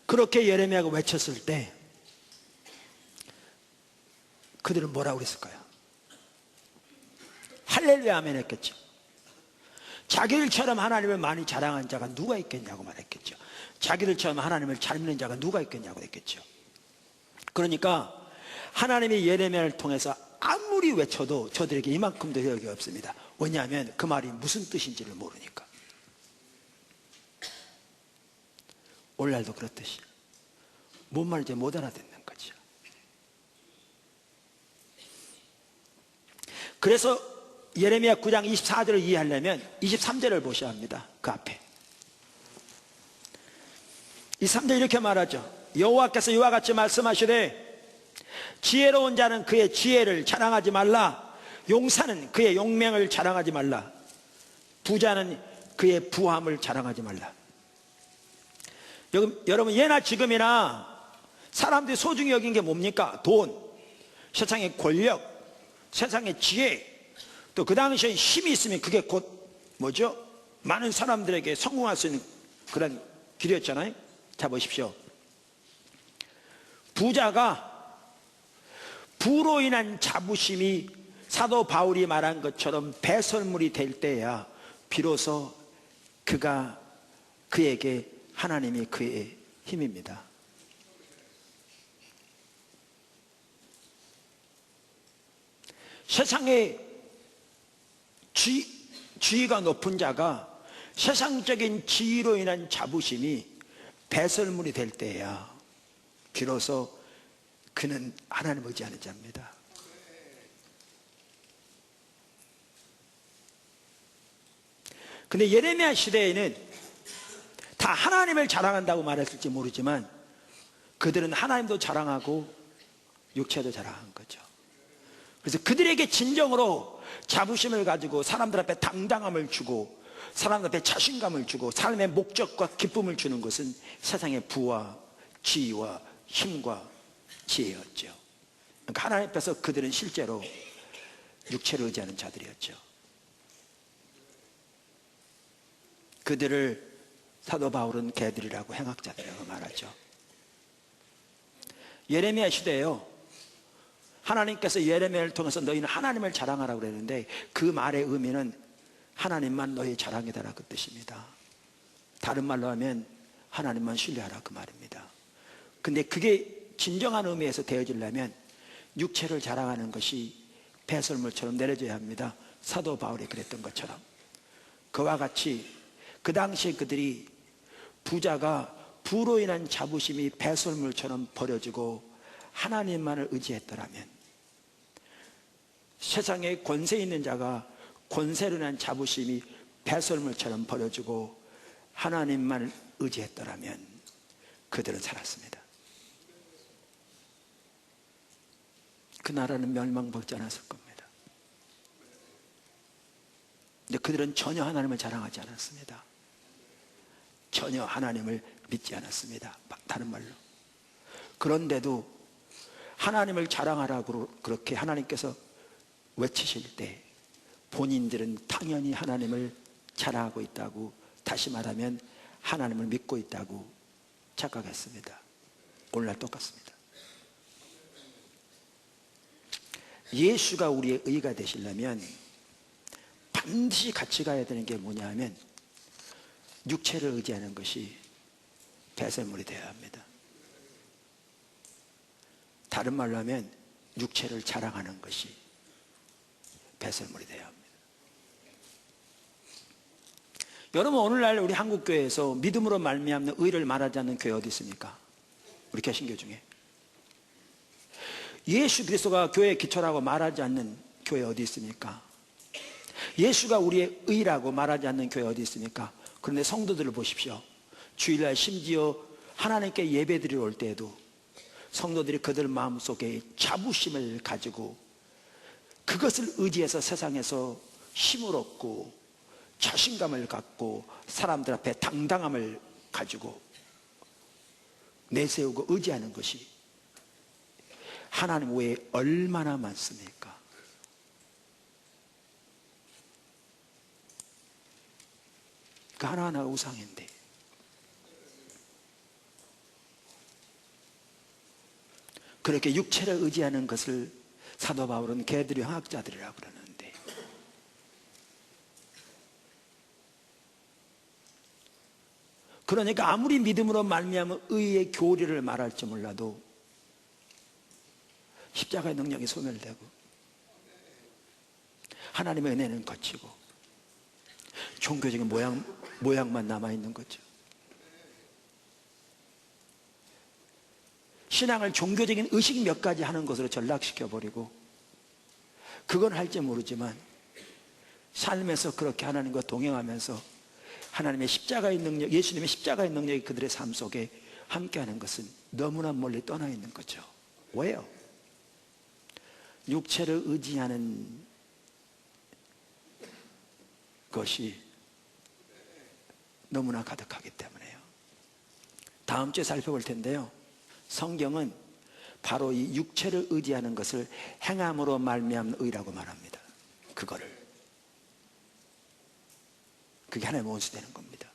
그렇게 예레미야가 외쳤을 때 그들은 뭐라고 그랬을까요? 할렐루야 아멘 했겠죠. 자기들처럼 하나님을 많이 자랑한 자가 누가 있겠냐고 말했겠죠. 자기들처럼 하나님을 잘 믿는 자가 누가 있겠냐고 했겠죠. 그러니까 하나님이 예레미야를 통해서 아무리 외쳐도 저들에게 이만큼도 효력이 없습니다. 왜냐하면 그 말이 무슨 뜻인지를 모르니까. 오늘날도 그렇듯이 뭔 말인지 못 알아듣는 거죠. 그래서 예레미야 9장 24절을 이해하려면 23절을 보셔야 합니다. 그 앞에 23절 이렇게 말하죠. 여호와께서 이와 같이 말씀하시되 지혜로운 자는 그의 지혜를 자랑하지 말라, 용사는 그의 용맹을 자랑하지 말라, 부자는 그의 부함을 자랑하지 말라. 여러분, 예나 지금이나 사람들이 소중히 여긴 게 뭡니까? 돈, 세상의 권력, 세상의 지혜, 또 그 당시에 힘이 있으면 그게 곧 뭐죠? 많은 사람들에게 성공할 수 있는 그런 길이었잖아요. 자, 보십시오. 부자가 부로 인한 자부심이 사도 바울이 말한 것처럼 배설물이 될 때야 비로소 그에게 하나님이 그의 힘입니다. 세상에 지위가 높은 자가 세상적인 지위로 인한 자부심이 배설물이 될 때야 비로소 그는 하나님을 의지하는 자입니다. 근데 예레미야 시대에는 다 하나님을 자랑한다고 말했을지 모르지만 그들은 하나님도 자랑하고 육체도 자랑한 거죠. 그래서 그들에게 진정으로 자부심을 가지고 사람들 앞에 당당함을 주고 사람들 앞에 자신감을 주고 삶의 목적과 기쁨을 주는 것은 세상의 부와 지위와 힘과 지혜였죠. 그러니까 하나님 앞에서 그들은 실제로 육체를 의지하는 자들이었죠. 그들을 사도 바울은 개들이라고 행악자들이라고 말하죠. 예레미야 시대에요, 하나님께서 예레미야를 통해서 너희는 하나님을 자랑하라고 그랬는데 그 말의 의미는 하나님만 너희 자랑이다라 그 뜻입니다. 다른 말로 하면 하나님만 신뢰하라 그 말입니다. 근데 그게 진정한 의미에서 되어지려면 육체를 자랑하는 것이 배설물처럼 내려져야 합니다. 사도 바울이 그랬던 것처럼. 그와 같이 그 당시에 그들이 부자가 부로 인한 자부심이 배설물처럼 버려지고 하나님만을 의지했더라면, 세상에 권세 있는 자가 권세로 인한 자부심이 배설물처럼 버려지고 하나님만을 의지했더라면 그들은 살았습니다. 그 나라는 멸망받지 않았을 겁니다. 근데 그들은 전혀 하나님을 자랑하지 않았습니다. 전혀 하나님을 믿지 않았습니다. 다른 말로. 그런데도 하나님을 자랑하라고 그렇게 하나님께서 외치실 때 본인들은 당연히 하나님을 자랑하고 있다고, 다시 말하면 하나님을 믿고 있다고 착각했습니다. 오늘날 똑같습니다. 예수가 우리의 의가 되시려면 반드시 같이 가야 되는 게 뭐냐 하면 육체를 의지하는 것이 배설물이 되어야 합니다. 다른 말로 하면 육체를 자랑하는 것이 배설물이 되어야 합니다. 여러분, 오늘날 우리 한국교회에서 믿음으로 말미암는 의를 말하지 않는 교회 어디 있습니까? 우리 개신교 중에. 예수 그리스도가 교회의 기초라고 말하지 않는 교회 어디 있습니까? 예수가 우리의 의라고 말하지 않는 교회 어디 있습니까? 그런데 성도들을 보십시오. 주일날 심지어 하나님께 예배드리러 올 때에도 성도들이 그들 마음속에 자부심을 가지고 그것을 의지해서 세상에서 힘을 얻고 자신감을 갖고 사람들 앞에 당당함을 가지고 내세우고 의지하는 것이 하나님 외에 얼마나 많습니까? 그 하나하나가 우상인데, 그렇게 육체를 의지하는 것을 사도 바울은 개들의 행악자들이라고 그러는데, 그러니까 아무리 믿음으로 말미암은 의의 교리를 말할지 몰라도 십자가의 능력이 소멸되고 하나님의 은혜는 거치고 종교적인 모양만 남아있는 거죠. 신앙을 종교적인 의식 몇 가지 하는 것으로 전락시켜버리고, 그건 할지 모르지만 삶에서 그렇게 하나님과 동행하면서 하나님의 십자가의 능력, 예수님의 십자가의 능력이 그들의 삶 속에 함께하는 것은 너무나 멀리 떠나 있는 거죠. 왜요? 육체를 의지하는 것이 너무나 가득하기 때문에요. 다음 주에 살펴볼 텐데요, 성경은 바로 이 육체를 의지하는 것을 행함으로 말미암는 의라고 말합니다. 그게 하나님의 원수 되는 겁니다.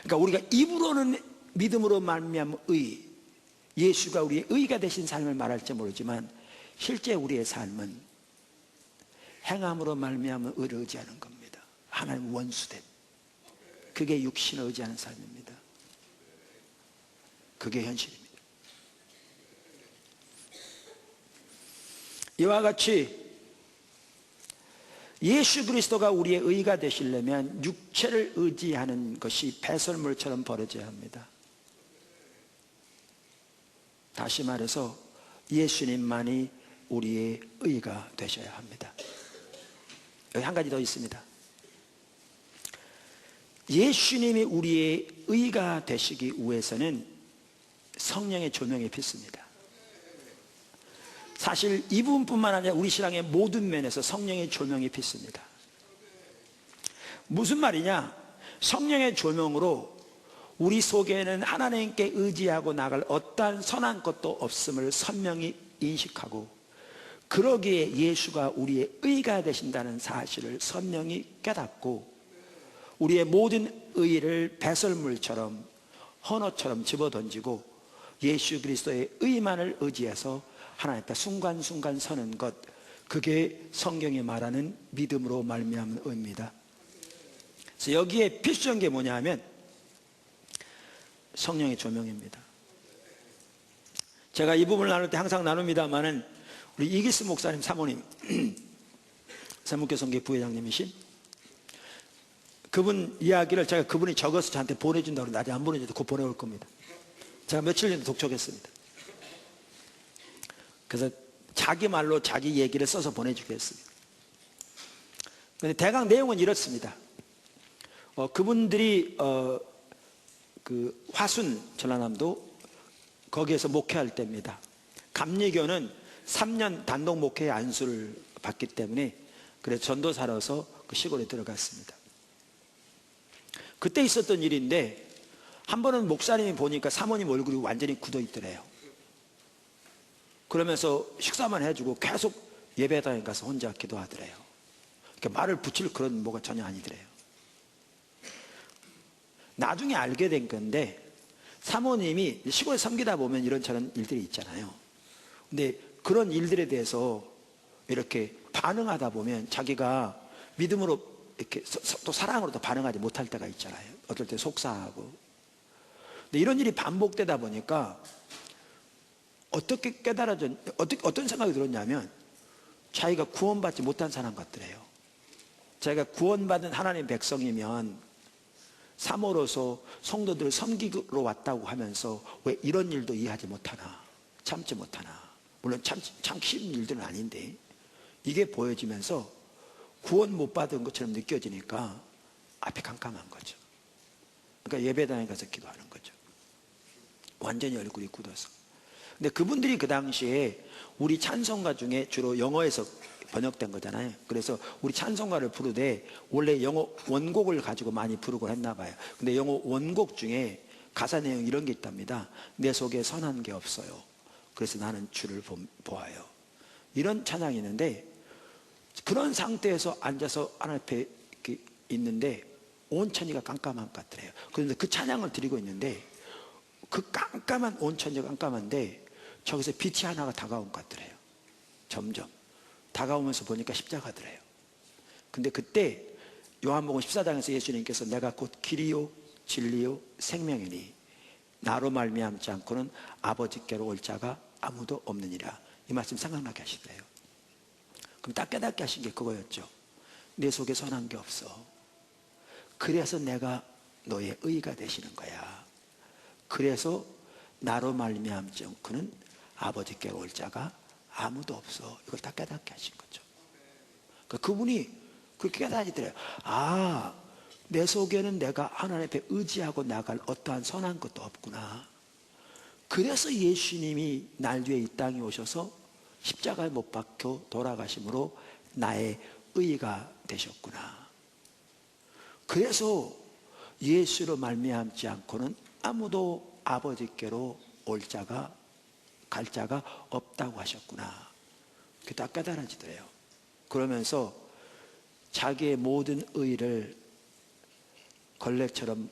그러니까 우리가 입으로는 믿음으로 말미암은 의, 예수가 우리의 의가 되신 삶을 말할지 모르지만 실제 우리의 삶은 행함으로 말미암은 의를 의지하는 겁니다. 하나님 원수됨, 그게 육신을 의지하는 삶입니다. 그게 현실입니다. 이와 같이 예수 그리스도가 우리의 의가 되시려면 육체를 의지하는 것이 배설물처럼 벌어져야 합니다. 다시 말해서 예수님만이 우리의 의가 되셔야 합니다. 여기 한 가지 더 있습니다. 예수님이 우리의 의가 되시기 위해서는 성령의 조명이 필수입니다. 사실 이 부분뿐만 아니라 우리 신앙의 모든 면에서 성령의 조명이 필수입니다. 무슨 말이냐? 성령의 조명으로 우리 속에는 하나님께 의지하고 나갈 어떠한 선한 것도 없음을 선명히 인식하고, 그러기에 예수가 우리의 의가 되신다는 사실을 선명히 깨닫고 우리의 모든 의를 배설물처럼 헌옷처럼 집어던지고 예수 그리스도의 의만을 의지해서 하나님 앞에 순간순간 서는 것, 그게 성경이 말하는 믿음으로 말미암은 의입니다. 그래서 여기에 필수한 게 뭐냐 하면 성령의 조명입니다. 제가 이 부분을 나눌 때 항상 나눕니다마는 우리 이기스 목사님 사모님, 세문교 성교 부회장님이신 그분 이야기를 제가 그분이 적어서 저한테 보내준다고 그러는데 아직 안 보내줘도 곧 보내올 겁니다. 제가 며칠 전에 독촉했습니다. 그래서 자기 말로 자기 얘기를 써서 보내주겠습니다. 그런데 대강 내용은 이렇습니다. 그분들이 그 화순 전라남도 거기에서 목회할 때입니다. 감리교는 3년 단독 목회의 안수를 받기 때문에 그래서 전도사로서 그 시골에 들어갔습니다. 그때 있었던 일인데 한 번은 목사님이 보니까 사모님 얼굴이 완전히 굳어 있더래요. 그러면서 식사만 해주고 계속 예배당에 가서 혼자 기도하더래요. 그러니까 말을 붙일 그런 뭐가 전혀 아니더래요. 나중에 알게 된 건데, 사모님이 시골에 섬기다 보면 이런저런 일들이 있잖아요. 근데 그런 일들에 대해서 이렇게 반응하다 보면 자기가 믿음으로 이렇게 또 사랑으로도 반응하지 못할 때가 있잖아요. 어떨 때 속상하고. 근데 이런 일이 반복되다 보니까 어떻게 어떤 생각이 들었냐면, 자기가 구원받지 못한 사람 같더래요. 자기가 구원받은 하나님 백성이면 사모로서 성도들을 섬기러 왔다고 하면서 왜 이런 일도 이해하지 못하나, 참지 못하나. 물론 참 쉬운 일들은 아닌데, 이게 보여지면서 구원 못 받은 것처럼 느껴지니까 앞이 깜깜한 거죠. 그러니까 예배당에 가서 기도하는 거죠. 완전히 얼굴이 굳어서. 근데 그분들이 그 당시에 우리 찬송가 중에 주로 영어에서 번역된 거잖아요. 그래서 우리 찬송가를 부르되 원래 영어 원곡을 가지고 많이 부르곤 했나 봐요. 근데 영어 원곡 중에 가사 내용 이런 게 있답니다. 내 속에 선한 게 없어요. 그래서 나는 주를 보아요. 이런 찬양이 있는데, 그런 상태에서 앉아서 하나님 앞에 이렇게 있는데 온천이가 깜깜한 것 같더래요. 그런데 그 찬양을 드리고 있는데 그 깜깜한 온천이가 깜깜한데 저기서 빛이 하나가 다가온 것 같더래요. 점점 다가오면서 보니까 십자가더래요. 근데 그때 요한복음 14장에서 예수님께서 내가 곧 길이요 진리요 생명이니 나로 말미암지 않고는 아버지께로 올 자가 아무도 없느니라, 이 말씀 생각나게 하시더래요. 그럼 딱 깨닫게 하신 게 그거였죠. 내 속에 선한 게 없어. 그래서 내가 너의 의가 되시는 거야. 그래서 나로 말미암지 않고는 아버지께로 올 자가 아무도 없어. 이걸 딱 깨닫게 하신 거죠. 그러니까 그분이 그렇게 깨닫이더래요. 아, 내 속에는 내가 하나님 앞에 의지하고 나갈 어떠한 선한 것도 없구나. 그래서 예수님이 날 위해 이 땅에 오셔서 십자가에 못 박혀 돌아가심으로 나의 의가 되셨구나. 그래서 예수로 말미암지 않고는 아무도 아버지께로 올 자가 갈 자가 없다고 하셨구나. 그게 딱 깨달아지더래요. 그러면서 자기의 모든 의를 걸레처럼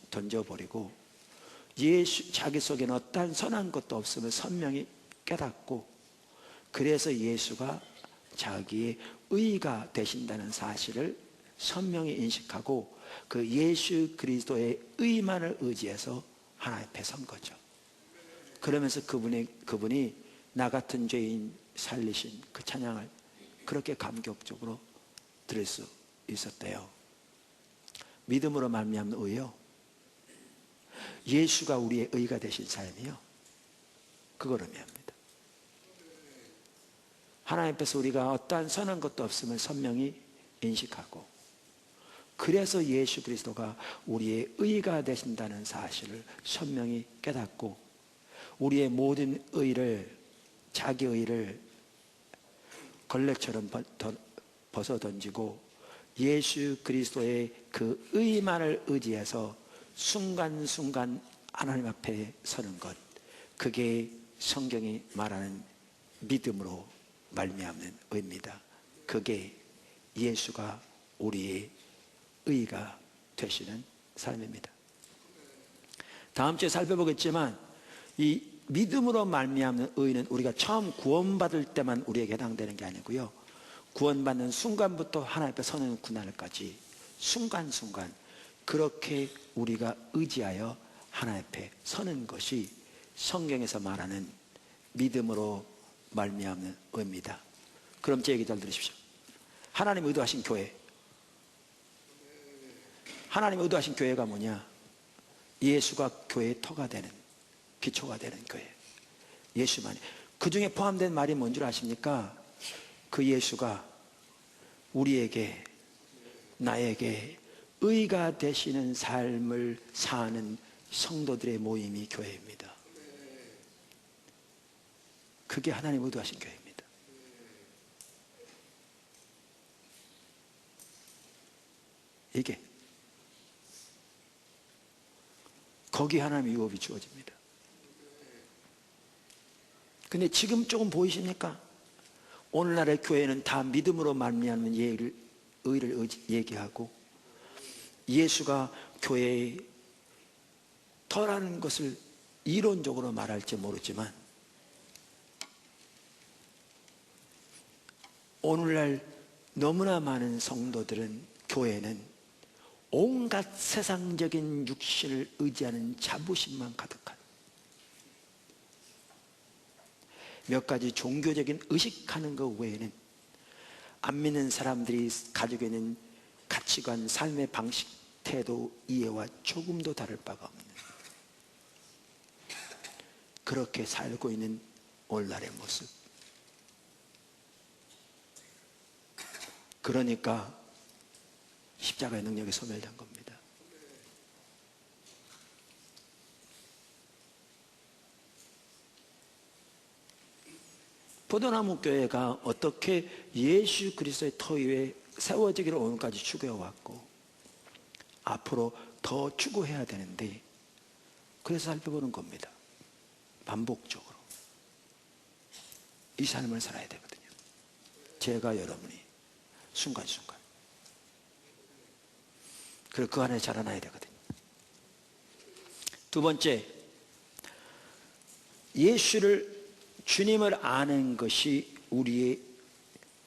던져버리고 자기 속에는 어떠한 선한 것도 없음을 선명히 깨닫고, 그래서 예수가 자기의 의가 되신다는 사실을 선명히 인식하고 그 예수 그리스도의 의만을 의지해서 하나님 앞에 선 거죠. 그러면서 그분이 나 같은 죄인 살리신 그 찬양을 그렇게 감격적으로 들을 수 있었대요. 믿음으로 말미암는 의요, 예수가 우리의 의가 되신 삶이요, 그걸 의미합니다. 하나님 앞에서 우리가 어떠한 선한 것도 없음을 선명히 인식하고, 그래서 예수 그리스도가 우리의 의가 되신다는 사실을 선명히 깨닫고, 우리의 모든 의를, 자기 의를 걸레처럼 벗어던지고 예수 그리스도의 그 의만을 의지해서 순간순간 하나님 앞에 서는 것, 그게 성경이 말하는 믿음으로 말미암는 의입니다. 그게 예수가 우리의 의가 되시는 삶입니다. 다음 주에 살펴보겠지만 이 믿음으로 말미암는 의는 우리가 처음 구원받을 때만 우리에게 해당되는 게 아니고요, 구원받는 순간부터 하나님 앞에 서는 그날까지 순간순간 그렇게 우리가 의지하여 하나님 앞에 서는 것이 성경에서 말하는 믿음으로 말미암는 의입니다. 그럼 제 얘기 잘 들으십시오. 하나님 의도하신 교회, 하나님 의도하신 교회가 뭐냐? 예수가 교회의 터가 되는, 기초가 되는 교회, 예수만이. 그 중에 포함된 말이 뭔 줄 아십니까? 그 예수가 우리에게, 나에게 의가 되시는 삶을 사는 성도들의 모임이 교회입니다. 그게 하나님 의도하신 교회입니다. 이게 거기 하나님의 유업이 주어집니다. 근데 지금 조금 보이십니까? 오늘날의 교회는 다 믿음으로 말미암는 의를 얘기하고 예수가 교회의 터라는 것을 이론적으로 말할지 모르지만 오늘날 너무나 많은 성도들은 교회는 온갖 세상적인 육신을 의지하는 자부심만 가득한 몇 가지 종교적인 의식하는 것 외에는 안 믿는 사람들이 가지고 있는 가치관, 삶의 방식, 태도, 이해와 조금도 다를 바가 없는 그렇게 살고 있는 오늘날의 모습. 그러니까 십자가의 능력이 소멸된 겁니다. 포도나무 교회가 어떻게 예수 그리스도의 터 위에 세워지기를 오늘까지 추구해왔고 앞으로 더 추구해야 되는데 그래서 살펴보는 겁니다. 반복적으로 이 삶을 살아야 되거든요. 제가 여러분이 순간순간 그리고 그 안에 자라나야 되거든요. 두 번째, 주님을 아는 것이 우리의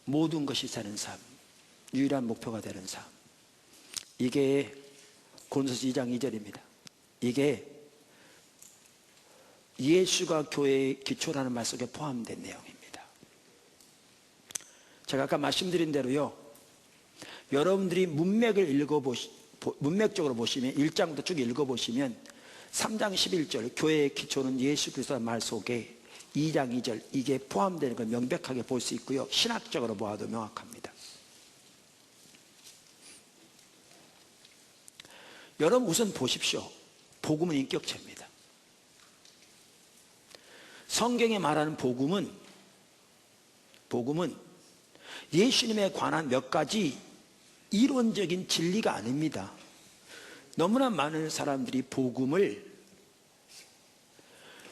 모든 것이 되는 삶, 유일한 목표가 되는 삶. 이게 고린도서 2장 2절입니다. 이게 예수가 교회의 기초라는 말 속에 포함된 내용입니다. 제가 아까 말씀드린 대로요, 여러분들이 문맥적으로 보시면 1장부터 쭉 읽어보시면 3장 11절 교회의 기초는 예수 그리스도의 말 속에 2장 2절 이게 포함되는 걸 명백하게 볼 수 있고요, 신학적으로 보아도 명확합니다. 여러분 우선 보십시오. 복음은 인격체입니다. 성경에 말하는 복음은 예수님에 관한 몇 가지 이론적인 진리가 아닙니다. 너무나 많은 사람들이 복음을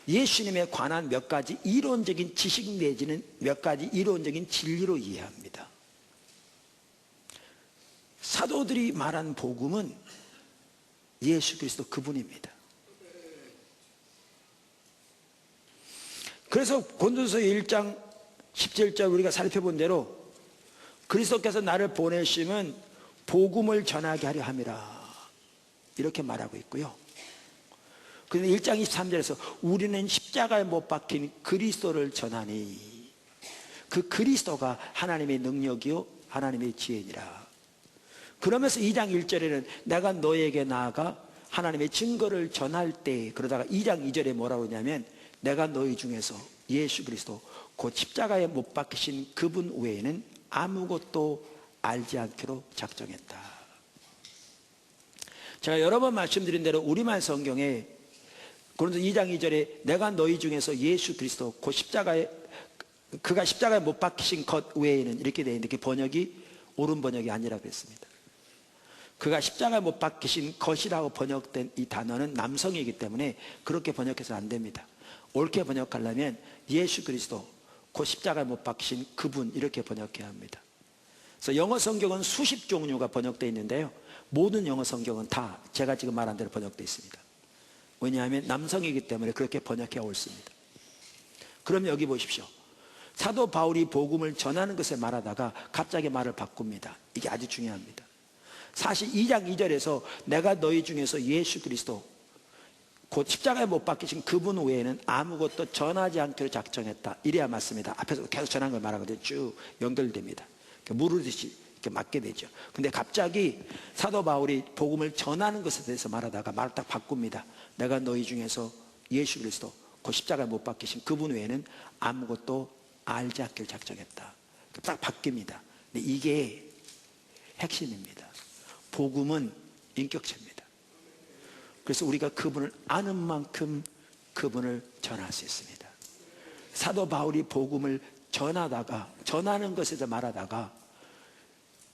예수님에 관한 몇 가지 이론적인 지식 내지는 몇 가지 이론적인 진리로 이해합니다. 사도들이 말한 복음은 예수 그리스도 그분입니다. 그래서 고린도서 1장 17절 우리가 살펴본 대로 그리스도께서 나를 보내시면 복음을 전하게 하려 함이라 이렇게 말하고 있고요. 그런데 1장 23절에서 우리는 십자가에 못 박힌 그리스도를 전하니 그 그리스도가 하나님의 능력이요 하나님의 지혜니라. 그러면서 2장 1절에는 내가 너에게 나아가 하나님의 증거를 전할 때, 그러다가 2장 2절에 뭐라고 하냐면 내가 너희 중에서 예수 그리스도 곧 십자가에 못 박히신 그분 외에는 아무것도 알지 않기로 작정했다. 제가 여러 번 말씀드린 대로 우리말 성경에 고린도 2장 2절에 내가 너희 중에서 예수 그리스도 곧 그가 십자가에 못 박히신 것 외에는 이렇게 되어 있는데 그 번역이 옳은 번역이 아니라고 했습니다. 그가 십자가에 못 박히신 것이라고 번역된 이 단어는 남성이기 때문에 그렇게 번역해서는 안 됩니다. 옳게 번역하려면 예수 그리스도 곧 십자가에 못 박히신 그분 이렇게 번역해야 합니다. 그래서 영어 성경은 수십 종류가 번역되어 있는데요, 모든 영어 성경은 다 제가 지금 말한 대로 번역되어 있습니다. 왜냐하면 남성이기 때문에 그렇게 번역해야 옳습니다. 그럼 여기 보십시오. 사도 바울이 복음을 전하는 것에 말하다가 갑자기 말을 바꿉니다. 이게 아주 중요합니다. 사실 2장 2절에서 내가 너희 중에서 예수 그리스도 곧 십자가에 못 박히신 그분 외에는 아무것도 전하지 않기로 작정했다. 이래야 맞습니다. 앞에서 계속 전한 걸 말하거든요. 쭉 연결됩니다. 무르듯이 이렇게 맞게 되죠. 근데 갑자기 사도 바울이 복음을 전하는 것에 대해서 말하다가 말을 딱 바꿉니다. 내가 너희 중에서 예수 그리스도 곧 십자가에 못 박히신 그분 외에는 아무것도 알지 않기로 작정했다. 딱 바뀝니다. 근데 이게 핵심입니다. 복음은 인격체입니다. 그래서 우리가 그분을 아는 만큼 그분을 전할 수 있습니다. 사도 바울이 복음을 전하는 것에서 말하다가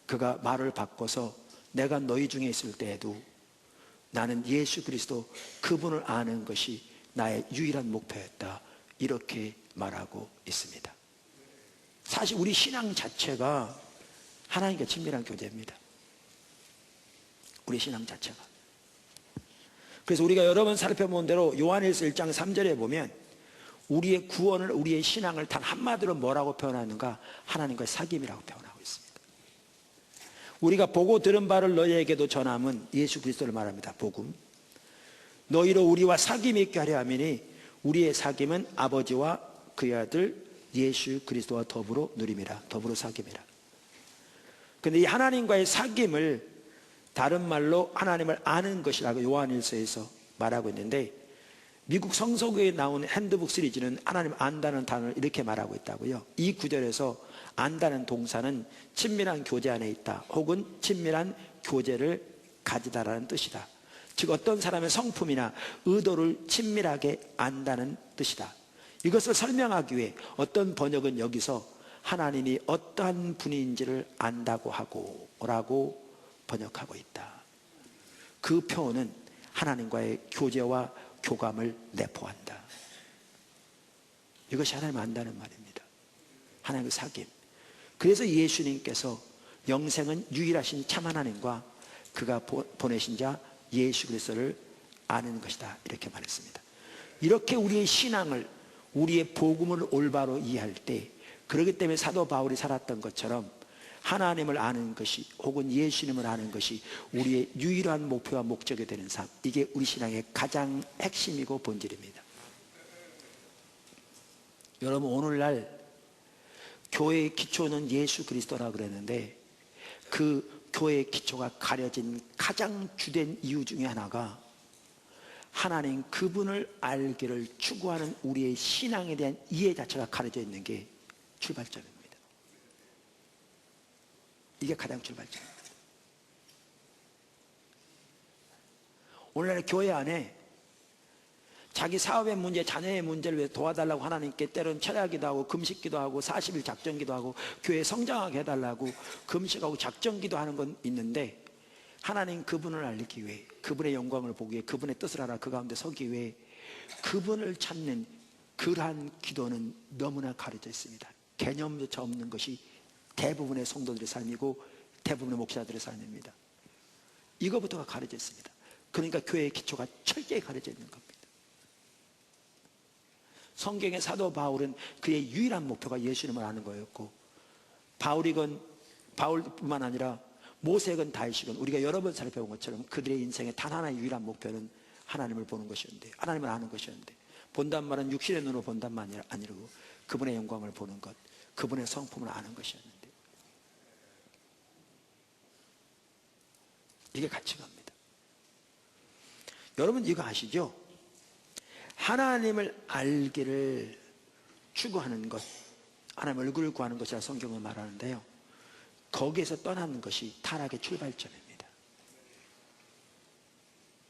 그가 말을 바꿔서 내가 너희 중에 있을 때에도 나는 예수 그리스도 그분을 아는 것이 나의 유일한 목표였다. 이렇게 말하고 있습니다. 사실 우리 신앙 자체가 하나님과 친밀한 교제입니다. 우리 신앙 자체가. 그래서 우리가 여러 번 살펴본 대로 요한일서 1장 3절에 보면 우리의 구원을, 우리의 신앙을 단 한마디로 뭐라고 표현하는가? 하나님과의 사귐이라고 표현하고 있습니다. 우리가 보고 들은 바를 너희에게도 전함은 예수 그리스도를 말합니다. 복음. 너희로 우리와 사귐이 있게 하려 함이니 우리의 사귐은 아버지와 그의 아들 예수 그리스도와 더불어 누림이라. 더불어 사귐이라. 그런데 이 하나님과의 사귐을 다른 말로 하나님을 아는 것이라고 요한일서에서 말하고 있는데, 미국 성서교에 나온 핸드북 시리즈는 하나님 안다는 단어를 이렇게 말하고 있다고요. 이 구절에서 안다는 동사는 친밀한 교제 안에 있다, 혹은 친밀한 교제를 가지다라는 뜻이다. 즉 어떤 사람의 성품이나 의도를 친밀하게 안다는 뜻이다. 이것을 설명하기 위해 어떤 번역은 여기서 하나님이 어떠한 분인지를 안다고 하고 라고 번역하고 있다. 그 표현은 하나님과의 교제와 교감을 내포한다. 이것이 하나님 안다는 말입니다. 하나님의 사귐. 그래서 예수님께서 영생은 유일하신 참 하나님과 그가 보내신 자 예수 그리스도를 아는 것이다, 이렇게 말했습니다. 이렇게 우리의 신앙을, 우리의 복음을 올바로 이해할 때, 그렇기 때문에 사도 바울이 살았던 것처럼 하나님을 아는 것이, 혹은 예수님을 아는 것이 우리의 유일한 목표와 목적이 되는 삶, 이게 우리 신앙의 가장 핵심이고 본질입니다. 여러분, 오늘날 교회의 기초는 예수 그리스도라 그랬는데, 그 교회의 기초가 가려진 가장 주된 이유 중에 하나가 하나님 그분을 알기를 추구하는 우리의 신앙에 대한 이해 자체가 가려져 있는 게 출발점입니다. 이게 가장 출발점입니다. 오늘날 교회 안에 자기 사업의 문제, 자녀의 문제를 위해 도와달라고 하나님께 때로는 철야기도 하고 금식기도 하고 40일 작전기도 하고 교회 성장하게 해달라고 금식하고 작전기도 하는 건 있는데, 하나님 그분을 알기 위해, 그분의 영광을 보기 위해, 그분의 뜻을 알아 그 가운데 서기 위해 그분을 찾는 그러한 기도는 너무나 가려져 있습니다. 개념조차 없는 것이 대부분의 성도들의 삶이고 대부분의 목사들의 삶입니다. 이거부터가 가려져 있습니다. 그러니까 교회의 기초가 철저히 가려져 있는 겁니다. 성경의 사도 바울은 그의 유일한 목표가 예수님을 아는 거였고, 바울뿐만 아니라 모세건 다윗이건 우리가 여러 번 살펴본 것처럼 그들의 인생의 단 하나의 유일한 목표는 하나님을 보는 것이었는데, 하나님을 아는 것이었는데, 본단 말은 육신의 눈으로 본단 말이 아니고 그분의 영광을 보는 것, 그분의 성품을 아는 것이었는데, 이게 가치관입니다. 여러분 이거 아시죠? 하나님을 알기를 추구하는 것, 하나님 얼굴을 구하는 것이라 성경은 말하는데요, 거기에서 떠나는 것이 타락의 출발점입니다.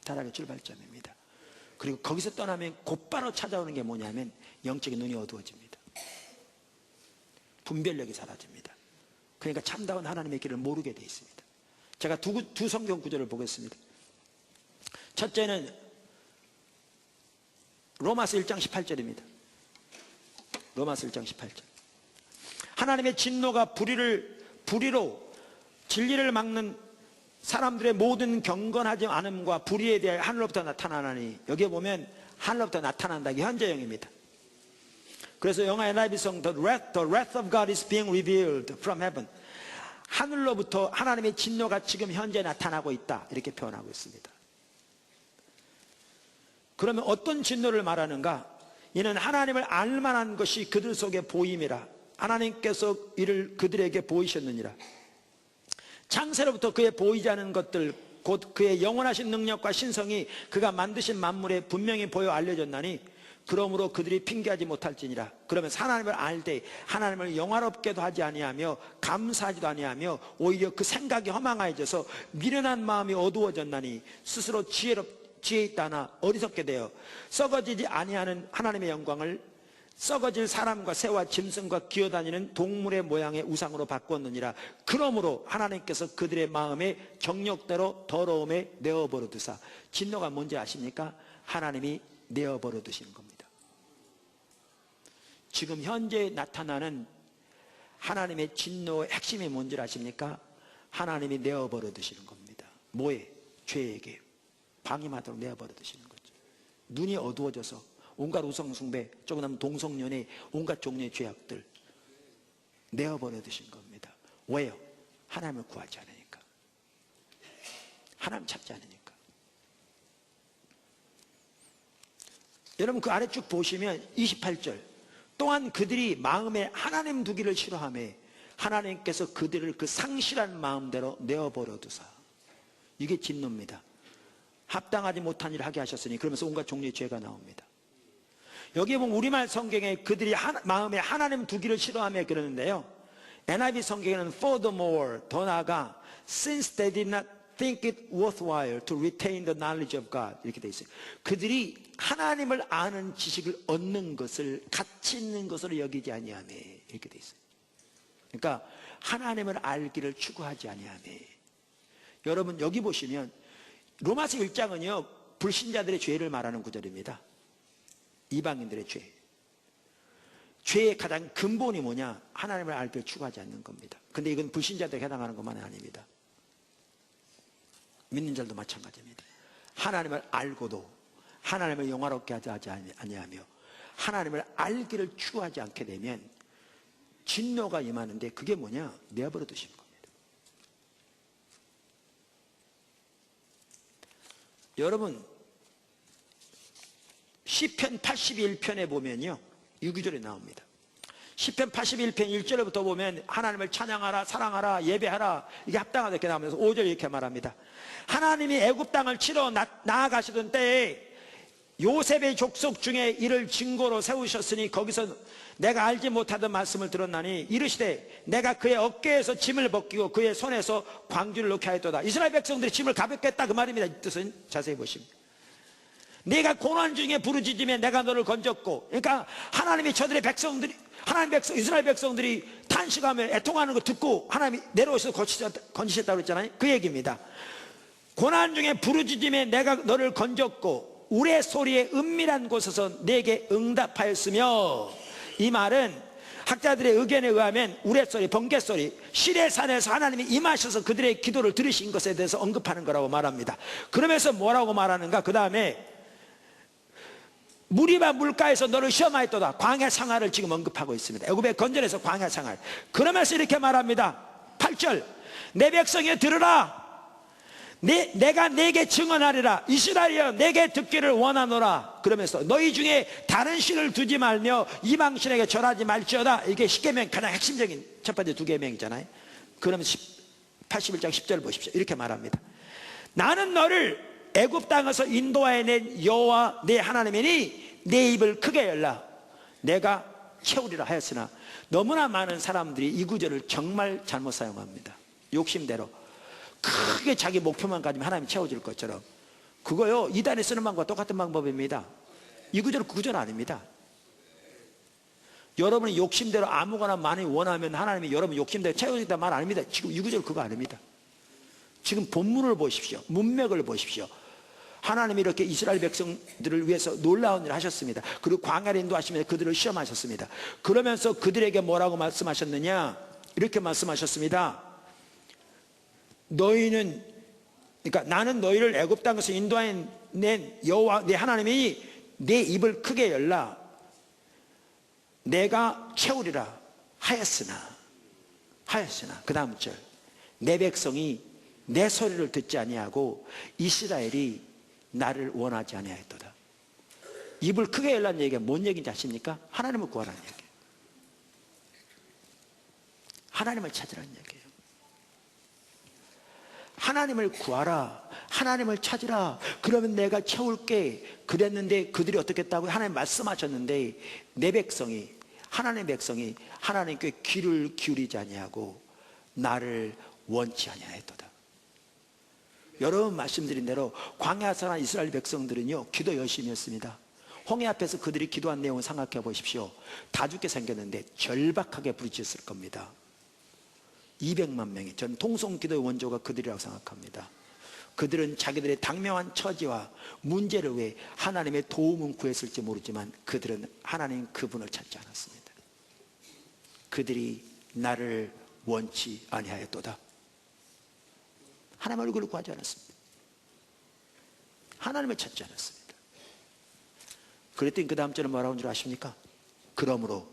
타락의 출발점입니다. 그리고 거기서 떠나면 곧바로 찾아오는 게 뭐냐면 영적인 눈이 어두워집니다. 분별력이 사라집니다. 그러니까 참다운 하나님의 길을 모르게 돼 있습니다. 제가 두 성경 구절을 보겠습니다. 첫째는 로마서 1장 18절입니다. 로마서 1장 18절. 하나님의 진노가 불의로 진리를 막는 사람들의 모든 경건하지 않음과 불의에 대해 하늘로부터 나타나나니, 여기에 보면 하늘로부터 나타난다, 이게 현재형입니다. 그래서 영화 NIV성 The wrath of God is being revealed from heaven, 하늘로부터 하나님의 진노가 지금 현재 나타나고 있다, 이렇게 표현하고 있습니다. 그러면 어떤 진노를 말하는가? 이는 하나님을 알만한 것이 그들 속에 보임이라. 하나님께서 이를 그들에게 보이셨느니라. 창세로부터 그의 보이지 않은 것들, 곧 그의 영원하신 능력과 신성이 그가 만드신 만물에 분명히 보여 알려졌나니, 그러므로 그들이 핑계하지 못할지니라. 그러면 하나님을 알 때 하나님을 영화롭게도 하지 아니하며 감사하지도 아니하며 오히려 그 생각이 허망해져서 미련한 마음이 어두워졌나니, 스스로 지혜 있다 하나 어리석게 되어 썩어지지 아니하는 하나님의 영광을 썩어질 사람과 새와 짐승과 기어다니는 동물의 모양의 우상으로 바꾸었느니라. 그러므로 하나님께서 그들의 마음에 정욕대로 더러움에 내어버려 두사. 진노가 뭔지 아십니까? 하나님이 내어버려 두시는 겁니다. 지금 현재 나타나는 하나님의 진노의 핵심이 뭔지 아십니까? 하나님이 내어버려 두시는 겁니다. 뭐에? 죄에게 방임하도록 내어버려 두시는 거죠. 눈이 어두워져서 온갖 우상숭배, 조금 하면 동성연애, 온갖 종류의 죄악들 내어버려 두신 겁니다. 왜요? 하나님을 구하지 않으니까. 하나님 찾지 않으니까. 여러분 그 아래 쭉 보시면 28절, 또한 그들이 마음에 하나님 두기를 싫어하며 하나님께서 그들을 그 상실한 마음대로 내어버려 두사. 이게 진노입니다. 합당하지 못한 일을 하게 하셨으니, 그러면서 온갖 종류의 죄가 나옵니다. 여기에 보면 우리말 성경에 그들이 마음에 하나님 두기를 싫어하며 그러는데요, NIV 성경에는 furthermore, 더 나아가 since they did not think it worthwhile to retain the knowledge of God, 이렇게 돼 있어요. 그들이 하나님을 아는 지식을 얻는 것을 가치 있는 것으로 여기지 아니하며, 이렇게 돼 있어요. 그러니까 하나님을 알기를 추구하지 아니하며. 여러분 여기 보시면 로마서 1장은요 불신자들의 죄를 말하는 구절입니다. 이방인들의 죄. 죄의 가장 근본이 뭐냐? 하나님을 알기를 추구하지 않는 겁니다. 근데 이건 불신자들에 해당하는 것만이 아닙니다. 믿는 자들도 마찬가지입니다. 하나님을 알고도 하나님을 영화롭게 하지 아니하며 하나님을 알기를 추구하지 않게 되면 진노가 임하는데, 그게 뭐냐? 내버려 두시는 겁니다. 여러분 시편 81편에 보면요 6절에 나옵니다. 시편 81편 1절부터 보면 하나님을 찬양하라, 사랑하라, 예배하라, 이게 합당하다 이렇게 나오면서 5절 이렇게 말합니다. 하나님이 애굽 땅을 치러 나아가시던 때에 요셉의 족속 중에 이를 증거로 세우셨으니 거기서 내가 알지 못하던 말씀을 들었나니 이르시되 내가 그의 어깨에서 짐을 벗기고 그의 손에서 광주를 놓게 하였도다. 이스라엘 백성들이 짐을 가볍게 했다 그 말입니다. 이 뜻은 자세히 보십니다. 내가 고난 중에 부르짖으며 내가 너를 건졌고, 그러니까 하나님이 저들의 백성들이, 이스라엘 백성들이 탄식하며 애통하는 거 듣고 하나님이 내려오셔서 건지셨다고 그랬잖아요. 그 얘기입니다. 고난 중에 부르짖으며 내가 너를 건졌고 우레 소리의 은밀한 곳에서 내게 응답하였으며, 이 말은 학자들의 의견에 의하면 우레소리, 번개소리, 시내산에서 하나님이 임하셔서 그들의 기도를 들으신 것에 대해서 언급하는 거라고 말합니다. 그러면서 뭐라고 말하는가? 그 다음에 무리바 물가에서 너를 시험하였도다. 광야 생활을 지금 언급하고 있습니다. 애굽의 건전에서 광야 생활. 그러면서 이렇게 말합니다. 8절, 내 백성이여 들으라. 내가 내게 증언하리라. 이스라엘이여 내게 듣기를 원하노라. 그러면서 너희 중에 다른 신을 두지 말며 이방신에게 절하지 말지어다. 이게 십계명 가장 핵심적인 첫 번째 두 계명이잖아요. 그러면서 81장 10절 보십시오. 이렇게 말합니다. 나는 너를 애굽 땅에서 인도하여낸 여호와 내 하나님이니 내 입을 크게 열라. 내가 채우리라 하였으나, 너무나 많은 사람들이 이 구절을 정말 잘못 사용합니다. 욕심대로 크게 자기 목표만 가지면 하나님이 채워줄 것처럼. 그거요 이단에 쓰는 방법과 똑같은 방법입니다. 이 구절은 그 구절 아닙니다. 여러분이 욕심대로 아무거나 많이 원하면 하나님이 여러분 욕심대로 채워주겠다는 말 아닙니다. 지금 이 구절 그거 아닙니다. 지금 본문을 보십시오. 문맥을 보십시오. 하나님이 이렇게 이스라엘 백성들을 위해서 놀라운 일을 하셨습니다. 그리고 광야를 인도하시면서 그들을 시험하셨습니다. 그러면서 그들에게 뭐라고 말씀하셨느냐? 이렇게 말씀하셨습니다. 너희는, 그러니까 나는 너희를 애굽 땅에서 인도해낸 여호와 내 하나님이 내 입을 크게 열라. 내가 채우리라 하였으나 그 다음 절, 내 백성이 내 소리를 듣지 아니하고 이스라엘이 나를 원하지 아니하였도다. 입을 크게 열라는 얘기가 뭔 얘기인지 아십니까? 하나님을 구하라는 얘기예요. 하나님을 찾으라는 얘기예요. 하나님을 구하라, 하나님을 찾으라, 그러면 내가 채울게 그랬는데 그들이 어떻게 했다고? 하나님 말씀하셨는데 내 백성이, 하나님의 백성이 하나님께 귀를 기울이지 아니하고 나를 원치 아니하였도다. 여러분 말씀드린 대로 광야에 살아난 이스라엘 백성들은요 기도 열심히 했습니다. 홍해 앞에서 그들이 기도한 내용을 생각해 보십시오. 다 죽게 생겼는데 절박하게 부르짖었을 겁니다. 200만 명이. 저는 통성기도의 원조가 그들이라고 생각합니다. 그들은 자기들의 당면한 처지와 문제를 위해 하나님의 도움은 구했을지 모르지만 그들은 하나님 그분을 찾지 않았습니다. 그들이 나를 원치 아니하였도다. 하나님 얼굴을 구하지 않았습니다. 하나님을 찾지 않았습니다. 그랬더니 그 다음 절은 뭐라고 한 줄 아십니까? 그러므로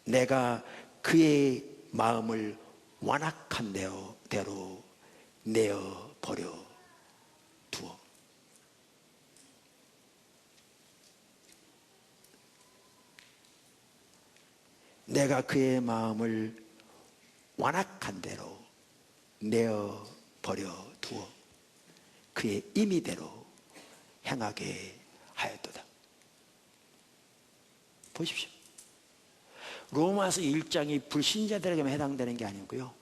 내가 그의 마음을 완악한 대로 내어 버려 두어. 내가 그의 마음을 완악한 대로 내어 버려 두어 그의 임의대로 행하게 하였도다. 보십시오. 로마서 1장이 불신자들에게만 해당되는 게 아니고요,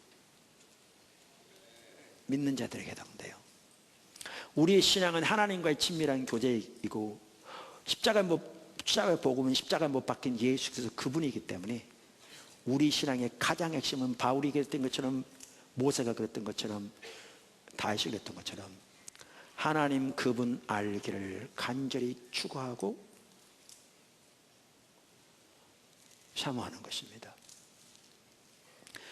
믿는 자들에게 해당돼요. 우리의 신앙은 하나님과의 친밀한 교제이고 십자가의 복음은 십자가에 못 박힌 예수 그리스도 그분이기 때문에 우리 신앙의 가장 핵심은 바울이 그랬던 것처럼, 모세가 그랬던 것처럼, 다윗이 그랬던 것처럼 하나님 그분 알기를 간절히 추구하고 사모하는 것입니다.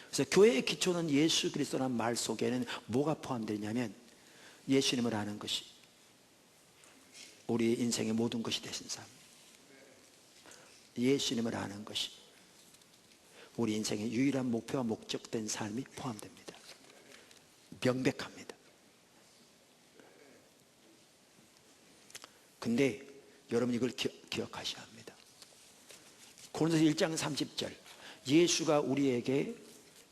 그래서 교회의 기초는 예수 그리스도라는 말 속에는 뭐가 포함되어 있냐면 예수님을 아는 것이 우리 인생의 모든 것이 되신 삶, 예수님을 아는 것이 우리 인생의 유일한 목표와 목적된 삶이 포함됩니다. 명백합니다. 근데 여러분 이걸 기억하셔야 합니다. 고린도서 1장 30절 예수가 우리에게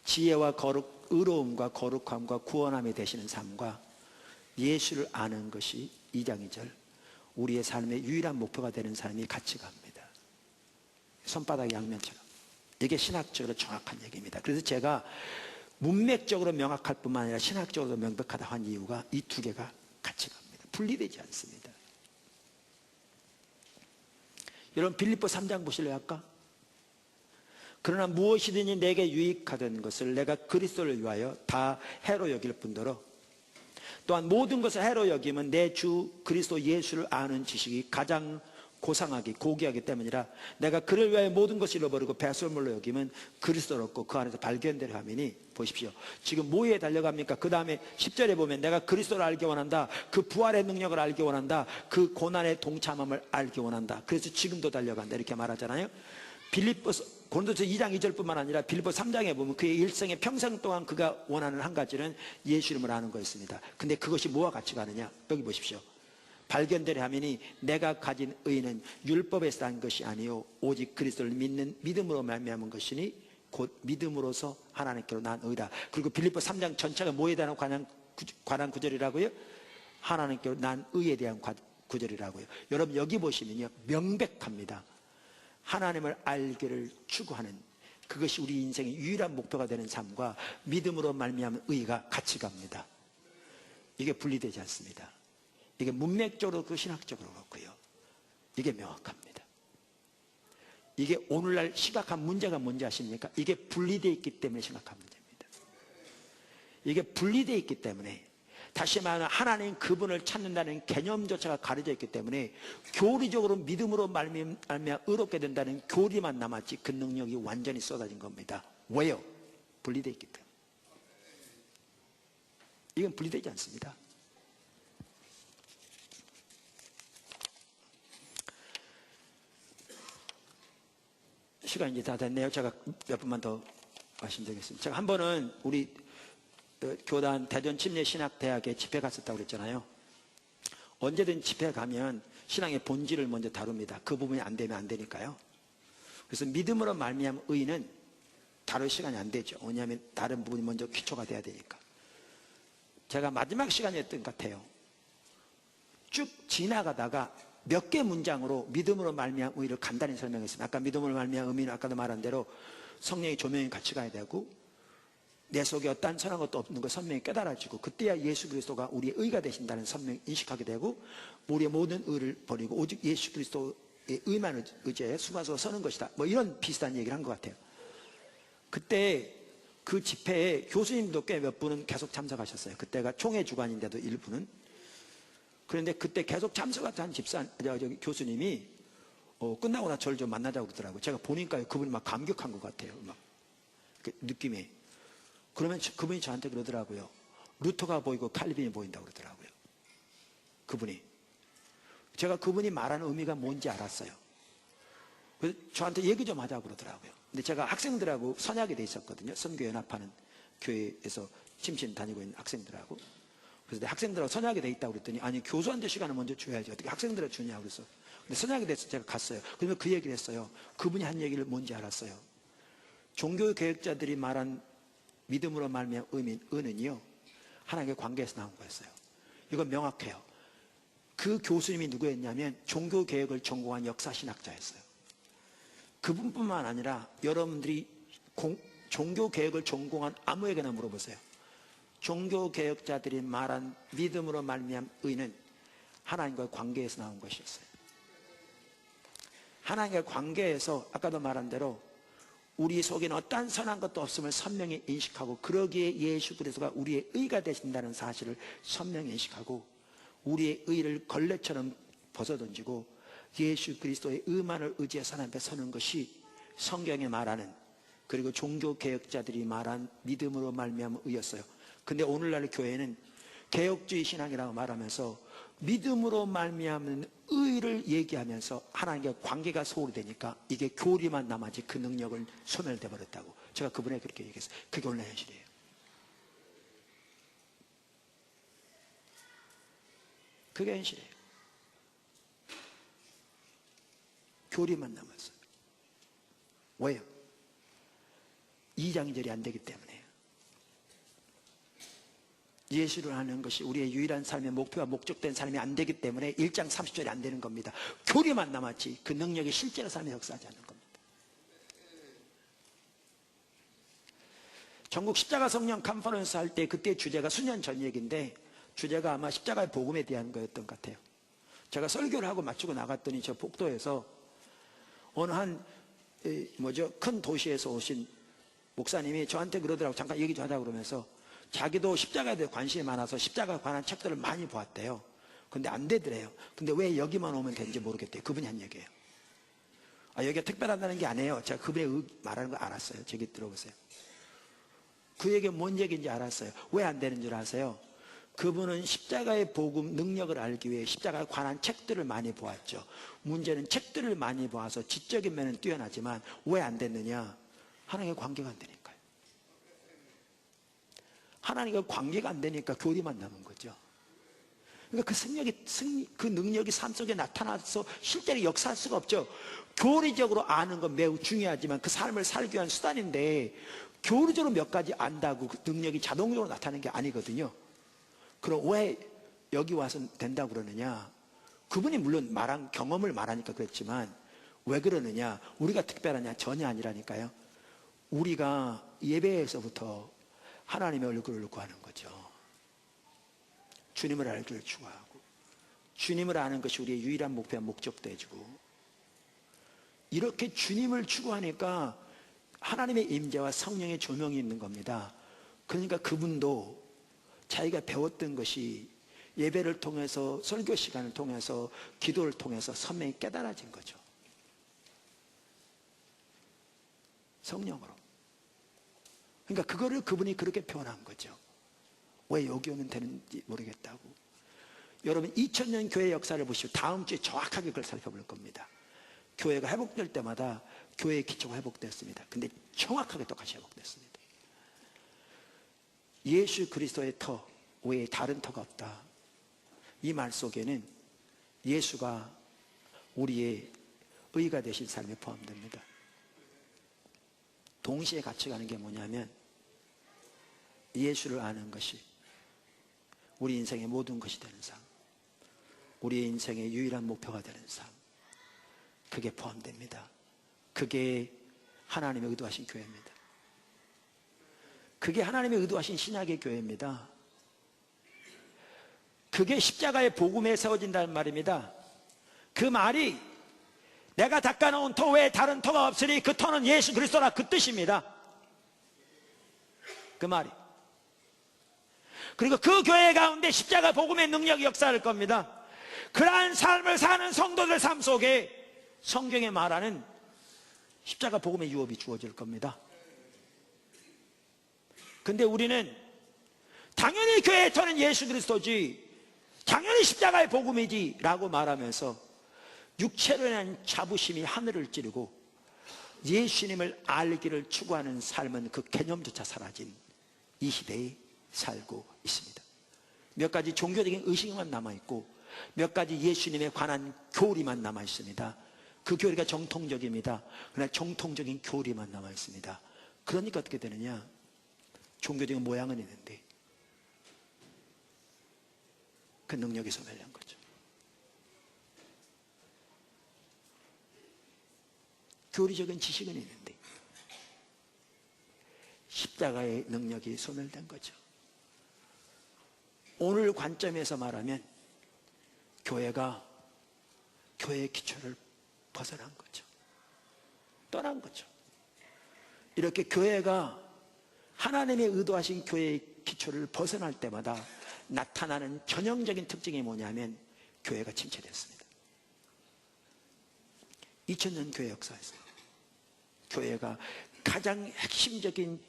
지혜와 거룩, 의로움과 거룩함과 구원함이 되시는 삶과 예수를 아는 것이 2장 2절 우리의 삶의 유일한 목표가 되는 삶이 같이 갑니다. 손바닥 양면처럼. 이게 신학적으로 정확한 얘기입니다. 그래서 제가 문맥적으로 명확할 뿐만 아니라 신학적으로 명백하다 한 이유가 이 두 개가 같이 갑니다. 분리되지 않습니다. 여러분 빌립보 3장 보실래요? 아까? 그러나 무엇이든지 내게 유익하던 것을 내가 그리스도를 위하여 다 해로 여길 뿐더러 또한 모든 것을 해로 여기면 내 주 그리스도 예수를 아는 지식이 가장 고상하기 고귀하기 때문이라 내가 그를 위하여 모든 것을 잃어버리고 배설물로 여기면 그리스도를 얻고 그 안에서 발견되려 함이니. 보십시오. 지금 뭐에 달려갑니까? 그 다음에 10절에 보면 내가 그리스도를 알기 원한다. 그 부활의 능력을 알기 원한다. 그 고난의 동참함을 알기 원한다. 그래서 지금도 달려간다 이렇게 말하잖아요. 고린도서 2장 2절뿐만 아니라 빌립보 3장에 보면 그의 일생의 평생 동안 그가 원하는 한 가지는 예수 이름을 아는 거였습니다. 근데 그것이 뭐와 같이 가느냐? 여기 보십시오. 발견되려 하면이 내가 가진 의는 율법에서 난 것이 아니요 오직 그리스도를 믿는 믿음으로 말미암은 것이니 곧 믿음으로서 하나님께로 난 의라. 그리고 빌립보 3장 전체가 뭐에 대한 관한 구절이라고요? 하나님께로 난 의에 대한 구절이라고요. 여러분 여기 보시면요 명백합니다. 하나님을 알기를 추구하는 그것이 우리 인생의 유일한 목표가 되는 삶과 믿음으로 말미암은 의가 같이 갑니다. 이게 분리되지 않습니다. 이게 문맥적으로 그렇고 신학적으로 그렇고요. 이게 명확합니다. 이게 오늘날 심각한 문제가 뭔지 아십니까? 이게 분리되어 있기 때문에 심각한 문제입니다. 이게 분리되어 있기 때문에 다시 말하면 하나님 그분을 찾는다는 개념조차가 가려져 있기 때문에 교리적으로 믿음으로 말미암아 의롭게 된다는 교리만 남았지 그 능력이 완전히 쏟아진 겁니다. 왜요? 분리되어 있기 때문에. 이건 분리되지 않습니다. 시간이 이제 다 됐네요. 제가 몇 분만 더 말씀드리겠습니다. 제가 한 번은 우리 교단 대전 침례신학대학에 집회 갔었다고 그랬잖아요. 언제든 집회 가면 신앙의 본질을 먼저 다룹니다. 그 부분이 안 되면 안 되니까요. 그래서 믿음으로 말미암은 의는 다룰 시간이 안 되죠. 왜냐하면 다른 부분이 먼저 기초가 돼야 되니까. 제가 마지막 시간이었던 것 같아요. 쭉 지나가다가 몇 개 문장으로 믿음으로 말미암은 의를 간단히 설명했습니다. 아까 믿음으로 말미암은 의는 아까도 말한 대로 성령의 조명이 같이 가야 되고 내 속에 어떠한 선한 것도 없는 걸 선명히 깨달아지고, 그때야 예수 그리스도가 우리의 의가 되신다는 선명히 인식하게 되고, 우리의 모든 의를 버리고 오직 예수 그리스도의 의만 의지에 숨어서 서는 것이다. 뭐 이런 비슷한 얘기를 한 것 같아요. 그때 그 집회에 교수님도 꽤 몇 분은 계속 참석하셨어요. 그때가 총회 주간인데도 일부는. 그런데 그때 계속 참석한 교수님이 끝나고 나 저를 좀 만나자고 그러더라고요. 제가 보니까 그분이 막 감격한 것 같아요. 막 그 느낌이. 그러면 그분이 저한테 그러더라고요. 루터가 보이고 칼빈이 보인다고 그러더라고요. 그분이. 제가 그분이 말하는 의미가 뭔지 알았어요. 그래서 저한테 얘기 좀 하자고 그러더라고요. 근데 제가 학생들하고 선약이 돼 있었거든요. 선교연합하는 교회에서 침신 다니고 있는 학생들하고. 그래서 내 학생들하고 선약이 돼 있다고 그랬더니, 아니 교수한테 시간을 먼저 줘야지 어떻게 학생들한테 주냐고 그랬어. 근데 선약이 돼서 제가 갔어요. 그러면 그 얘기를 했어요. 그분이 한 얘기를 뭔지 알았어요. 종교개혁자들이 말한 믿음으로 말미암은 은은이요, 하나님의 관계에서 나온 거였어요. 이건 명확해요. 그 교수님이 누구였냐면 종교개혁을 전공한 역사신학자였어요. 그분뿐만 아니라 여러분들이 종교개혁을 전공한 아무에게나 물어보세요. 종교개혁자들이 말한 믿음으로 말미암은 의는 하나님과의 관계에서 나온 것이었어요. 하나님과의 관계에서 아까도 말한 대로 우리 속에는 어떠한 선한 것도 없음을 선명히 인식하고, 그러기에 예수 그리스도가 우리의 의가 되신다는 사실을 선명히 인식하고, 우리의 의를 걸레처럼 벗어던지고 예수 그리스도의 의만을 의지해서 하나님 앞에 서는 것이 성경에 말하는, 그리고 종교개혁자들이 말한 믿음으로 말미암은 의였어요. 근데 오늘날 교회는 개혁주의 신앙이라고 말하면서 믿음으로 말미암은 의를 얘기하면서 하나님과 관계가 소홀히 되니까 이게 교리만 남아지 그 능력을 소멸돼 버렸다고 제가 그분에게 그렇게 얘기했어요. 그게 오늘 현실이에요. 그게 현실이에요. 교리만 남았어요. 왜요? 2장 2절이 안 되기 때문에요. 예수를 아는 것이 우리의 유일한 삶의 목표와 목적된 삶이 안 되기 때문에 1장 30절이 안 되는 겁니다. 교리만 남았지 그 능력이 실제로 삶에 역사하지 않는 겁니다. 전국 십자가 성령 컨퍼런스 할 때 그때 주제가 수년 전 얘기인데, 주제가 아마 십자가의 복음에 대한 거였던 것 같아요. 제가 설교를 하고 마치고 나갔더니 저 복도에서 어느 큰 도시에서 오신 목사님이 저한테 그러더라고. 잠깐 얘기 좀 하자고 그러면서 자기도 십자가에 대해 관심이 많아서 십자가에 관한 책들을 많이 보았대요. 근데 안 되더래요. 근데 왜 여기만 오면 되는지 모르겠대요. 그분이 한 얘기예요. 여기가 특별하다는 게 아니에요. 제가 그분의 말하는 거 알았어요. 저기 들어보세요. 그 얘기가 뭔 얘기인지 알았어요. 왜 안 되는 줄 아세요? 그분은 십자가의 복음 능력을 알기 위해 십자가에 관한 책들을 많이 보았죠. 문제는 책들을 많이 보아서 지적인 면은 뛰어나지만 왜 안 됐느냐? 하나님과 관계가 안 되니까요. 하나님과 관계가 안 되니까 교리만 남은 거죠. 그러니까 그 능력이 삶 속에 나타나서 실제로 역사할 수가 없죠. 교리적으로 아는 건 매우 중요하지만 그 삶을 살기 위한 수단인데, 교리적으로 몇 가지 안다고 그 능력이 자동적으로 나타나는 게 아니거든요. 그럼 왜 여기 와서 된다고 그러느냐? 그분이 물론 경험을 말하니까 그랬지만 왜 그러느냐? 우리가 특별하냐? 전혀 아니라니까요. 우리가 예배에서부터 하나님의 얼굴을 구하는 거죠. 주님을 알기를 추구하고, 주님을 아는 것이 우리의 유일한 목표와 목적도 해주고, 이렇게 주님을 추구하니까 하나님의 임재와 성령의 조명이 있는 겁니다. 그러니까 그분도 자기가 배웠던 것이 예배를 통해서, 설교 시간을 통해서, 기도를 통해서 선명히 깨달아진 거죠. 성령으로. 그러니까 그거를 그분이 그렇게 표현한 거죠. 왜 여기 오면 되는지 모르겠다고. 여러분 2000년 교회 역사를 보시고 다음 주에 정확하게 그걸 살펴볼 겁니다. 교회가 회복될 때마다 교회의 기초가 회복됐습니다. 근데 정확하게 똑같이 회복됐습니다. 예수 그리스도의 터 외에 다른 터가 없다. 이 말 속에는 예수가 우리의 의가 되신 삶에 포함됩니다. 동시에 같이 가는 게 뭐냐면, 예수를 아는 것이 우리 인생의 모든 것이 되는 삶, 우리의 인생의 유일한 목표가 되는 삶, 그게 포함됩니다. 그게 하나님의 의도하신 교회입니다. 그게 하나님의 의도하신 신약의 교회입니다. 그게 십자가의 복음에 세워진다는 말입니다. 그 말이 내가 닦아놓은 터 외에 다른 터가 없으니 그 터는 예수 그리스도라, 그 뜻입니다. 그 말이. 그리고 그 교회 가운데 십자가 복음의 능력이 역사할 겁니다. 그러한 삶을 사는 성도들 삶 속에 성경에 말하는 십자가 복음의 유업이 주어질 겁니다. 근데 우리는 당연히 교회의 터는 예수 그리스도지, 당연히 십자가의 복음이지 라고 말하면서 육체로 인한 자부심이 하늘을 찌르고 예수님을 알기를 추구하는 삶은 그 개념조차 사라진 이 시대에 살고 있습니다. 몇 가지 종교적인 의식만 남아있고 몇 가지 예수님에 관한 교리만 남아있습니다. 그 교리가 정통적입니다. 그러나 정통적인 교리만 남아있습니다. 그러니까 어떻게 되느냐, 종교적인 모양은 있는데 그 능력이 소멸된 거죠. 교리적인 지식은 있는데 십자가의 능력이 소멸된 거죠. 오늘 관점에서 말하면 교회가 교회의 기초를 벗어난 거죠. 떠난 거죠. 이렇게 교회가 하나님의 의도하신 교회의 기초를 벗어날 때마다 나타나는 전형적인 특징이 뭐냐면 교회가 침체됐습니다. 2000년 교회 역사에서 교회가 가장 핵심적인,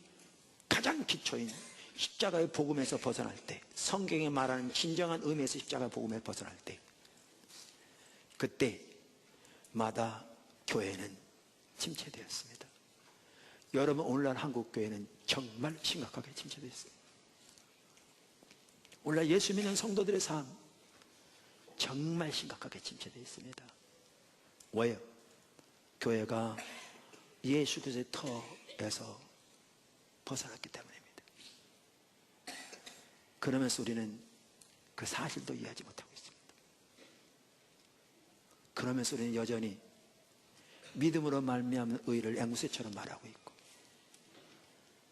가장 기초인 십자가의 복음에서 벗어날 때, 성경에 말하는 진정한 의미에서 십자가의 복음에서 벗어날 때, 그때마다 교회는 침체되었습니다. 여러분, 오늘날 한국 교회는 정말 심각하게 침체되어 있습니다. 오늘날 예수 믿는 성도들의 삶 정말 심각하게 침체되어 있습니다. 왜요? 교회가 예수 그리스도의 터에서 벗어났기 때문입니다. 그러면서 우리는 그 사실도 이해하지 못하고 있습니다. 그러면서 우리는 여전히 믿음으로 말미암는 의를 앵무새처럼 말하고 있고,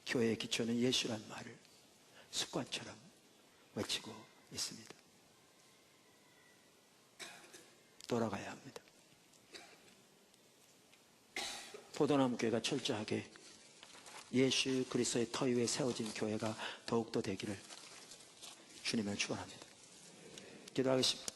교회의 기초는 예수란 말을 습관처럼 외치고 있습니다. 돌아가야 합니다. 포도나무 교회가 철저하게 예수 그리스도의 터 위에 세워진 교회가 더욱더 되기를 주님을 축원합니다. 기도하겠습니다.